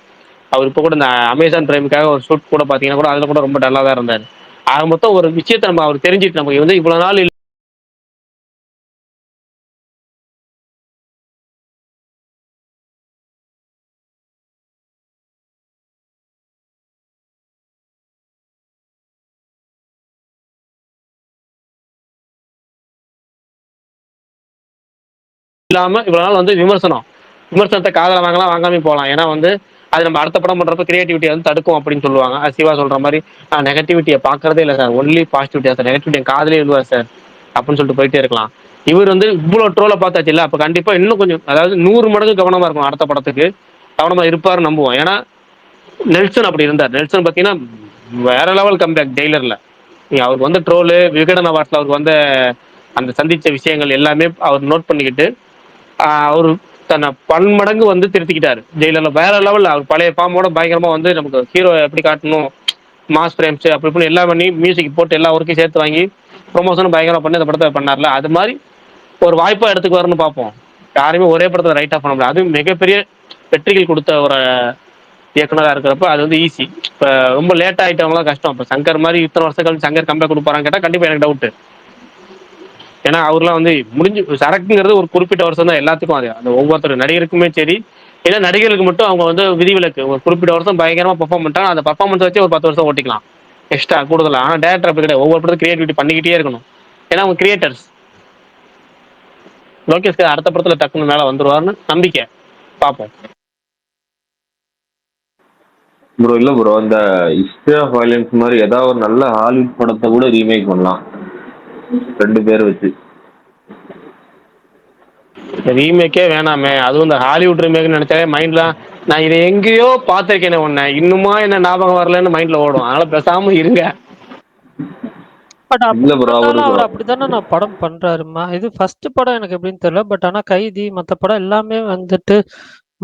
அவர் இப்போ கூட இந்த அமேசான் பிரைமுக்காக ஒரு ஷூட் கூட பார்த்தீங்கன்னா கூட அதில் கூட ரொம்ப டல்லாக தான் இருந்தார். ஆக மொத்தம் ஒரு விஷயத்தை நம்ம அவர் தெரிஞ்சுட்டு நமக்கு வந்து இவ்வளோ நாள் இல்லாம இவ்வளவு நாள் வந்து விமர்சனத்தை காதல வாங்கலாம், வாங்காம போகலாம். ஏன்னா வந்து அது நம்ம அடுத்த படம் பண்றப்ப கிரியேட்டிவிட்டியை வந்து தடுக்கும் அப்படின்னு சொல்லுவாங்க. சிவா சொல்ற மாதிரி நான் நெகட்டிவிட்டியை பாக்குறதே இல்லை சார், ஒன்லி பாசிட்டிவிட்டியா சார், நெகட்டிவிட்டி காதலே எழுதுவார் சார் அப்படின்னு சொல்லிட்டு போயிட்டே இருக்கலாம். இவர் வந்து இவ்வளவு ட்ரோலை பார்த்தாச்சு இல்ல, அப்ப கண்டிப்பா இன்னும் கொஞ்சம், அதாவது 100 மடங்கு கவனமா இருக்கும். அடுத்த படத்துக்கு கவனமா இருப்பாரு நம்புவோம். ஏன்னா நெல்சன் அப்படி இருந்தார். நெல்சன் பாத்தீங்கன்னா வேற லெவல் கம்பேக் ஜெயிலர்ல. அவருக்கு வந்து ட்ரோலு, விகடன் அவார்ட்ஸ்ல அவருக்கு வந்து அந்த சந்திச்ச விஷயங்கள் எல்லாமே அவர் நோட் பண்ணிக்கிட்டு அவரு தன்னை பன்மடங்கு வந்து திருத்திக்கிட்டாரு ஜெயிலர்ல. வேற லெவல்ல அவர் பழைய பாம்போட பயங்கரமா வந்து நமக்கு ஹீரோ எப்படி காட்டணும், மாஸ் பிரேம்ஸ் அப்படி இப்படி எல்லாம் பண்ணி மியூசிக் போட்டு எல்லா ஒர்க்கையும் சேர்த்து வாங்கி ப்ரொமோஷனும் பயங்கரமா பண்ணி அந்த படத்தை பண்ணார்ல. அது மாதிரி ஒரு வாய்ப்பா எடுத்துக்கு வரணும்னு பார்ப்போம். யாருமே ஒரே படத்தை ரைட்டா பண்ண முடியாது. அது மிகப்பெரிய வெற்றிகள் கொடுத்த ஒரு இயக்குனராக இருக்கிறப்ப அது வந்து ஈஸி. இப்போ ரொம்ப லேட் ஆகிட்டவங்களாம் கஷ்டம். இப்போ சங்கர் மாதிரி இத்தனை வருஷம் கழிச்சு சங்கர் கம்பேக் கொடுப்பாரான்னு கேட்டால் கண்டிப்பாக எனக்கு டவுட்டு. ஏன்னா அவர்லாம் வந்து முடிஞ்சு சரக்குங்கிறது ஒரு குறிப்பிட்ட வருஷம் தான் எல்லாத்துக்கும். அது அந்த ஒவ்வொருத்தர் நடிகருக்குமே சரி, ஏன்னா நடிகர்களுக்கு மட்டும் அவங்க வந்து விதிவிலக்கு. ஒரு குறிப்பிட்ட வருஷம் பயங்கரமா பெர்ஃபார்ம் பண்ணிட்டாங்க, அந்த பர்ஃபார்மன்ஸ் வச்சு ஒரு 10 வருஷம் ஓட்டிக்கலாம் எக்ஸ்ட்ரா கூடுதலா. ஆனால் டேரக்டர் அப்படி கிடையாது, ஒவ்வொரு படத்தும் கிரியேட்டிவிட்டி பண்ணிக்கிட்டே இருக்கணும். ஏன்னா அவங்க கிரியேட்டர்ஸ். லோகேஷ் அடுத்த படத்துல டக்குன்னு மேல வந்துருவாருன்னு நம்பிக்கை, பார்ப்போம். ப்ரோ இல்ல ப்ரோ, அந்த ஹிஸ்டரி ஆஃப் வயலன்ஸ் மாதிரி ஏதாவது ஒரு நல்ல ஹாலிவுட் படத்தை கூட ரீமேக் பண்ணலாம் 2 பேர் வச்சு. ரீமேக்கே வேணாமே, அதுவும் இந்த ஹாலிவுட் ரீமேக்னு நினைச்சாலே மைண்ட்லாம் நான் இதை எங்கேயோ பார்த்திருக்கேனே ஒண்ணு, இன்னுமா என்ன ஞாபகம் வரலன்னு மைண்ட்ல ஓடும். அதனால பேசாம இருங்க. பட் இல்ல அப்படி ப்ரோ பண்ணாலும் அவரு அவர் அப்படித்தானே நான் படம் பண்றாருமா. இது ஃபர்ஸ்ட் படம் எனக்கு எப்படின்னு தெரியல. பட் ஆனா கைதி மற்ற படம் எல்லாமே வந்துட்டு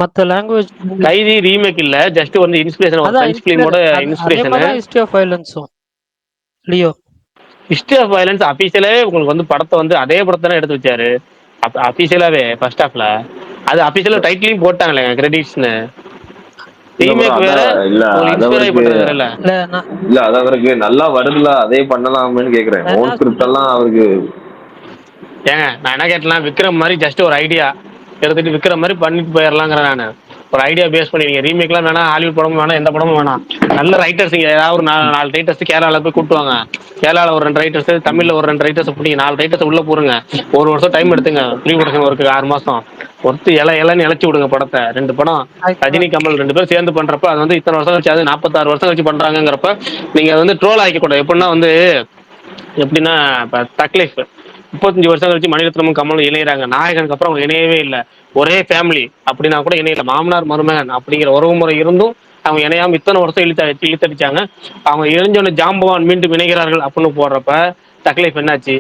மத்த லாங்குவேஜ் கைதி ரீமேக் இல்ல, ஜஸ்ட் வந்து இன்ஸ்பிரேஷன், ஒரு அதான் பிரெஞ்சு ஃபிலிமோட அதே இன்ஸ்பிரேஷனு. மாதிரி தான் ஹிஸ்ட்ரி ஆஃப் வயலன்ஸும் லியோ. ஹிஸ்டரி ஆஃப் வயலன்ஸ் அபிஷியலே உங்களுக்கு வந்து படத்தை வந்து அதே படத்தை தான் எடுத்து வச்சாரு அபிஷியலாவே ஃபர்ஸ்ட் ஹாஃப்ல. அது அபிஷியலா டைட்டிலையும் போட்டாங்களே கிரெடிட்ஸ்னு. ரீமேக் வேற, இல்ல உங்களுக்கு அது இன்ஸ்பயர் ஆகி அவருக்கு பண்றது வேற இல்ல. இல்ல அது அவருக்கு நல்லா வருதுல, அதே பண்ணலாமேன்னு கேக்குறேன். ஓன் ஸ்கிரிப்ட் எல்லாம் அவருக்கு. ஏங்க நான் என்ன கேட்டேன்னா, விக்ரம் மாதிரி ஜஸ்ட் ஒரு ஐடியா எடுத்துட்டு விக்ரம் மாதிரி பண்ணிட்டு போயிடலாங்கிறேன் நான். ஒரு ஐடியா பேஸ் பண்ணி நீங்க ரீமேக்லாம் வேணாம், ஹாலிவுட் படமும் வேணாம், எந்த படமும் வேணாம். நல்ல ரைட்டர்ஸ் ஏதாவது ஒரு நாலு ரைட்டர்ஸ் கேரளாவில் போய் கூட்டுவாங்க. கேரளாவில் ஒரு 2 ரைட்டர்ஸ், தமிழ்ல ஒரு 2 ரைட்டர்ஸ், பிடிங்க 4 ரைட்டர்ஸ் உள்ள போடுங்க. ஒரு வருஷம் டைம் எடுத்துங்க, ப்ரீ ப்ரொடக்ஷன் ஒர்க்கு 6 மாசம் ஒருத்து இலைன்னு இழைச்சி விடுங்க படத்தை. 2 படம் ரஜினி கமல் 2 பேரும் சேர்ந்து பண்றப்ப அது வந்து இத்தனை வருஷம் கழிச்சு, அது 46 வருஷம் கழிச்சு பண்றாங்கிறப்ப நீங்க வந்து ட்ரோல் ஆகிக்கூடாது. எப்படின்னா வந்து எப்படின்னா இப்போ தக்லீஃப் 35 வருஷம் கழிச்சு மணிரத்னமும் கமலும் இணையறாங்க. நாயகனுக்கு அப்புறம் அவங்க இணையவே இல்லை. ஒரே ஃபேமிலி அப்படின்னா கூட இணையில. மாமனார் மருமகன் அப்படிங்கிற உறவு முறை இருந்தும் அவங்க இணையாம இத்தனை வருஷம் இழுத்தடிச்சாங்க. அவங்க இளைஞன ஜாம்பவான் மீண்டும் இணைகிறார்கள் அப்படின்னு போடுறப்ப தக்லீஃப் என்னாச்சு?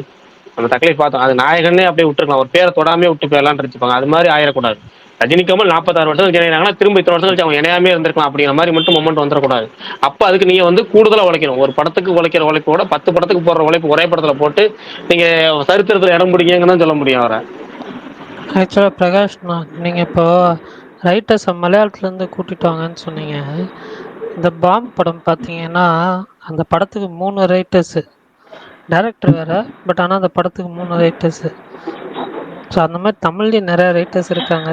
அந்த தக்லீஃப் பார்த்தோம். அது நாயகனே அப்படியே விட்டுருக்கலாம், ஒரு பேரை தொடாமே விட்டு போயிடலான்னு இருந்துச்சுப்பாங்க. அது மாதிரி ஆயிடக்கூடாது. ரஜினி கமல் 46 வருஷம் கழிச்சு இணைகிறாங்கன்னா திரும்ப இத்தனை வருஷம் கழிச்சு அவங்க இணையாமே இருந்திருக்கலாம் அப்படிங்கிற மாதிரி மட்டும் மொமெண்ட் வந்துடக்கூடாது. அப்போ அதுக்கு நீங்க வந்து கூடுதலாக உழைக்கணும். ஒரு படத்துக்கு உழைக்கிற உழைப்போட 10 படத்துக்கு போடுற உழைப்பு ஒரே படத்துல போட்டு நீங்க சரித்திரத்தில் இடம் பிடிங்கன்னு தான் சொல்ல முடியும் அவரை. ஆக்சுவலாக பிரகாஷ்ண்ணா, நீங்கள் இப்போ ரைட்டர்ஸை மலையாளத்துலேருந்து கூட்டிட்டு வாங்கன்னு சொன்னீங்க. இந்த பாம் படம் பார்த்தீங்கன்னா அந்த படத்துக்கு 3 ரைட்டர்ஸு, டைரக்டர் வேறு, பட் ஆனால் அந்த படத்துக்கு 3 ரைட்டர்ஸு. ஸோ அந்த மாதிரி தமிழ்லேயும் நிறைய ரைட்டர்ஸ் இருக்காங்க.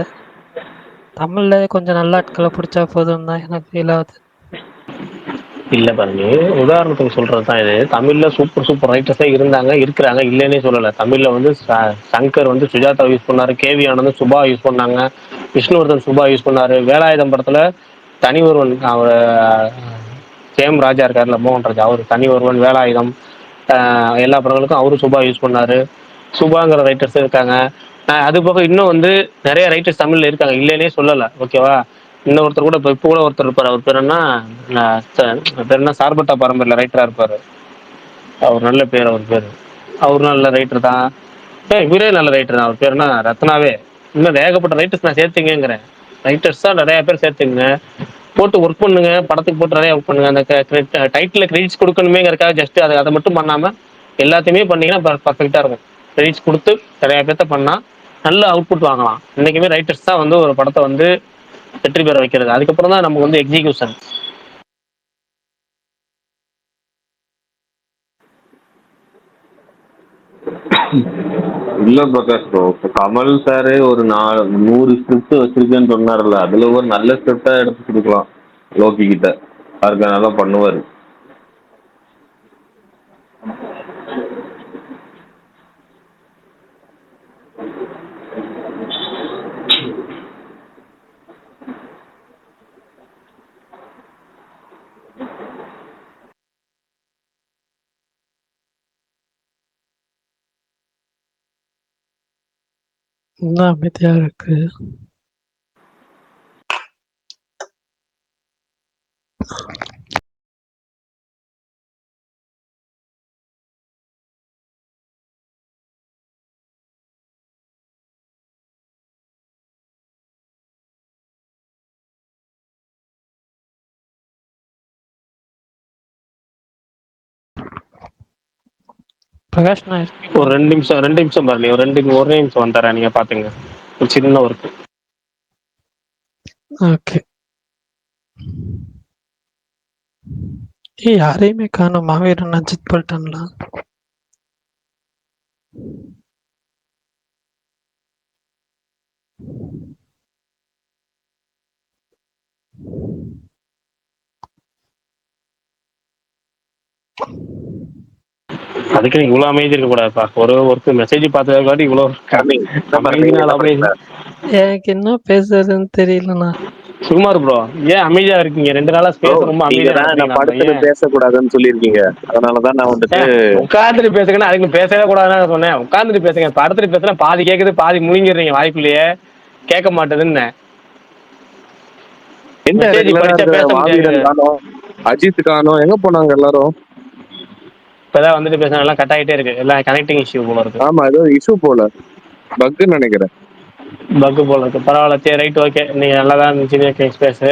தமிழில் கொஞ்சம் நல்ல ஆட்களை பிடிச்சா போதும் தான் எனக்கு ஃபீல் ஆகுது. இல்லை பாருங்க, உதாரணத்துக்கு சொல்றது தான் இது. தமிழில் சூப்பர் ரைட்டர்ஸே இருந்தாங்க, இருக்கிறாங்க, இல்லைன்னே சொல்லலை. தமிழில் வந்து சங்கர் வந்து சுஜாதா யூஸ் பண்ணாரு, கேவி ஆனந்த் சுபா யூஸ் பண்ணாங்க, விஷ்ணுவர்தன் சுபா யூஸ் பண்ணாரு. வேலாயுதம் படத்தில் தனி ஒருவன், அவர் கேம் ராஜா இருக்காருல்ல, மோகன் ராஜா, அவர் தனி ஒருவன், வேலாயுதம், எல்லா படங்களுக்கும் அவரும் சுபா யூஸ் பண்ணாரு. சுபாங்கிற ரைட்டர்ஸ் இருக்காங்க. அது போக இன்னும் வந்து நிறைய ரைட்டர்ஸ் தமிழில் இருக்காங்க, இல்லைன்னே சொல்லலை. ஓகேவா? இன்னொருத்தர் கூட இப்போ கூட ஒருத்தர் இருப்பார். அவர் பேர் என்ன சார்பட்டா பரம்பரையில் ரைட்டராக இருப்பார். அவர் நல்ல பேர், அவர் பேர், அவரும் நல்ல ரைட்டர் தான். இவரே நல்ல ரைட்டர் தான். அவர் பேருனா ரத்னாவே. இன்னும் ஏகப்பட்ட ரைட்டர்ஸ் நான் சேர்த்துங்கிறேன். ரைட்டர்ஸ் தான் நிறைய பேர் சேர்த்துங்க, போட்டு ஒர்க் பண்ணுங்க, படத்துக்கு போட்டு நிறைய ஒர்க் பண்ணுங்க. அந்த டைட்டில் கிரெடிட்ஸ் கொடுக்கணுமேங்கிறக்காக ஜஸ்ட் அதை மட்டும் பண்ணாமல் எல்லாத்தையுமே பண்ணீங்கன்னா பர்ஃபெக்டாக இருக்கும். கிரெடிட்ஸ் கொடுத்து நிறைய பேர்த்த பண்ணால் நல்ல அவுட்புட் வாங்கலாம். இன்றைக்குமே ரைட்டர்ஸ் தான் வந்து ஒரு படத்தை வந்து வெற்றி பெற வைக்கிறது. அதுக்கப்புறம் தான் நமக்கு வந்து எக்ஸிகியூஷன். இல்ல பிரகாஷ் ப்ரோ, கமல் சாரு ஒரு 100 ஸ்கிரிப்ட் வச்சிருக்கேன்னு சொன்னார்ல, அதுல ஒரு நல்ல ஸ்கிரிப்டா எடுத்து கொடுக்கலாம் லோக்கி கிட்ட. அதுக்கு நல்லா பண்ணுவாரு. என்ன அமைதியா இருக்கு? பிரகாஷ் நாயர் ஒரு 2 நிமிஷம் பாருங்க, ஒரு 1 நிமிஷம் வந்துடுறேன், நீங்க பாத்துங்க, ஒரு சின்ன ஒர்க். ஓகே. யாரையுமே காணும். மாவீரன் அஜித் பல்டன்ல அதுக்கு நீங்க இவ்வளவு அமைதி இருக்க கூடாதுப்பா. ஒரு ஒர்க் மெசேஜ் பார்த்ததுக்காட்டி இவ்வளவு எனக்கு என்ன பேசுறதுன்னு தெரியலண்ணா. சுகுமார் ப்ரோ, ஏன் அமைதியா இருக்கீங்க? 2 நாளா ஸ்பேஸ் ரொம்ப அமைதியா பேசக்கூடாதுன்னு சொல்லியிருக்கீங்க, அதனாலதான் நான் வந்துட்டு உட்கார்ந்துட்டு பேசுங்கன்னா அதுக்கு பேசவே கூடாதுன்னு சொன்னேன். உட்கார்ந்துட்டு பேசுங்க. படத்துல பேசுனா பாதி கேக்குது, பாதி முழுங்கிடுறீங்க வாய்ப்புலயே, கேட்க மாட்டேதுன்னு. அஜித் காணோம், எங்க போனாங்க எல்லாரும்? இப்பதான் வந்துட்டு பேசுனா எல்லாம் கட் ஆகிட்டே இருக்கு, எல்லாம் கனெக்டிங் இஷ்யூ போல இருக்கு. ஆமா, ஏதோ இஷ்யூ போல, பக்குன்னு நினைக்கிறேன். பக்கு போல இருக்கு. பரவாயில்ல, சரி, ரைட், ஓகே. நீங்க நல்லா தான் இருந்துச்சு எக்ஸ்பிரஸ்.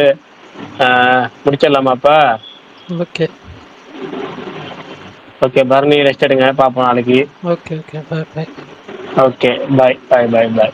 முடிச்சிடலாமா அப்ப? ஓகே ஓகே, பரணி ரெஸ்ட் எடுங்க, பார்ப்போம் நாளைக்கு. ஓகே ஓகே பாய் பாய். ஓகே, பாய் பாய் பாய் பாய்.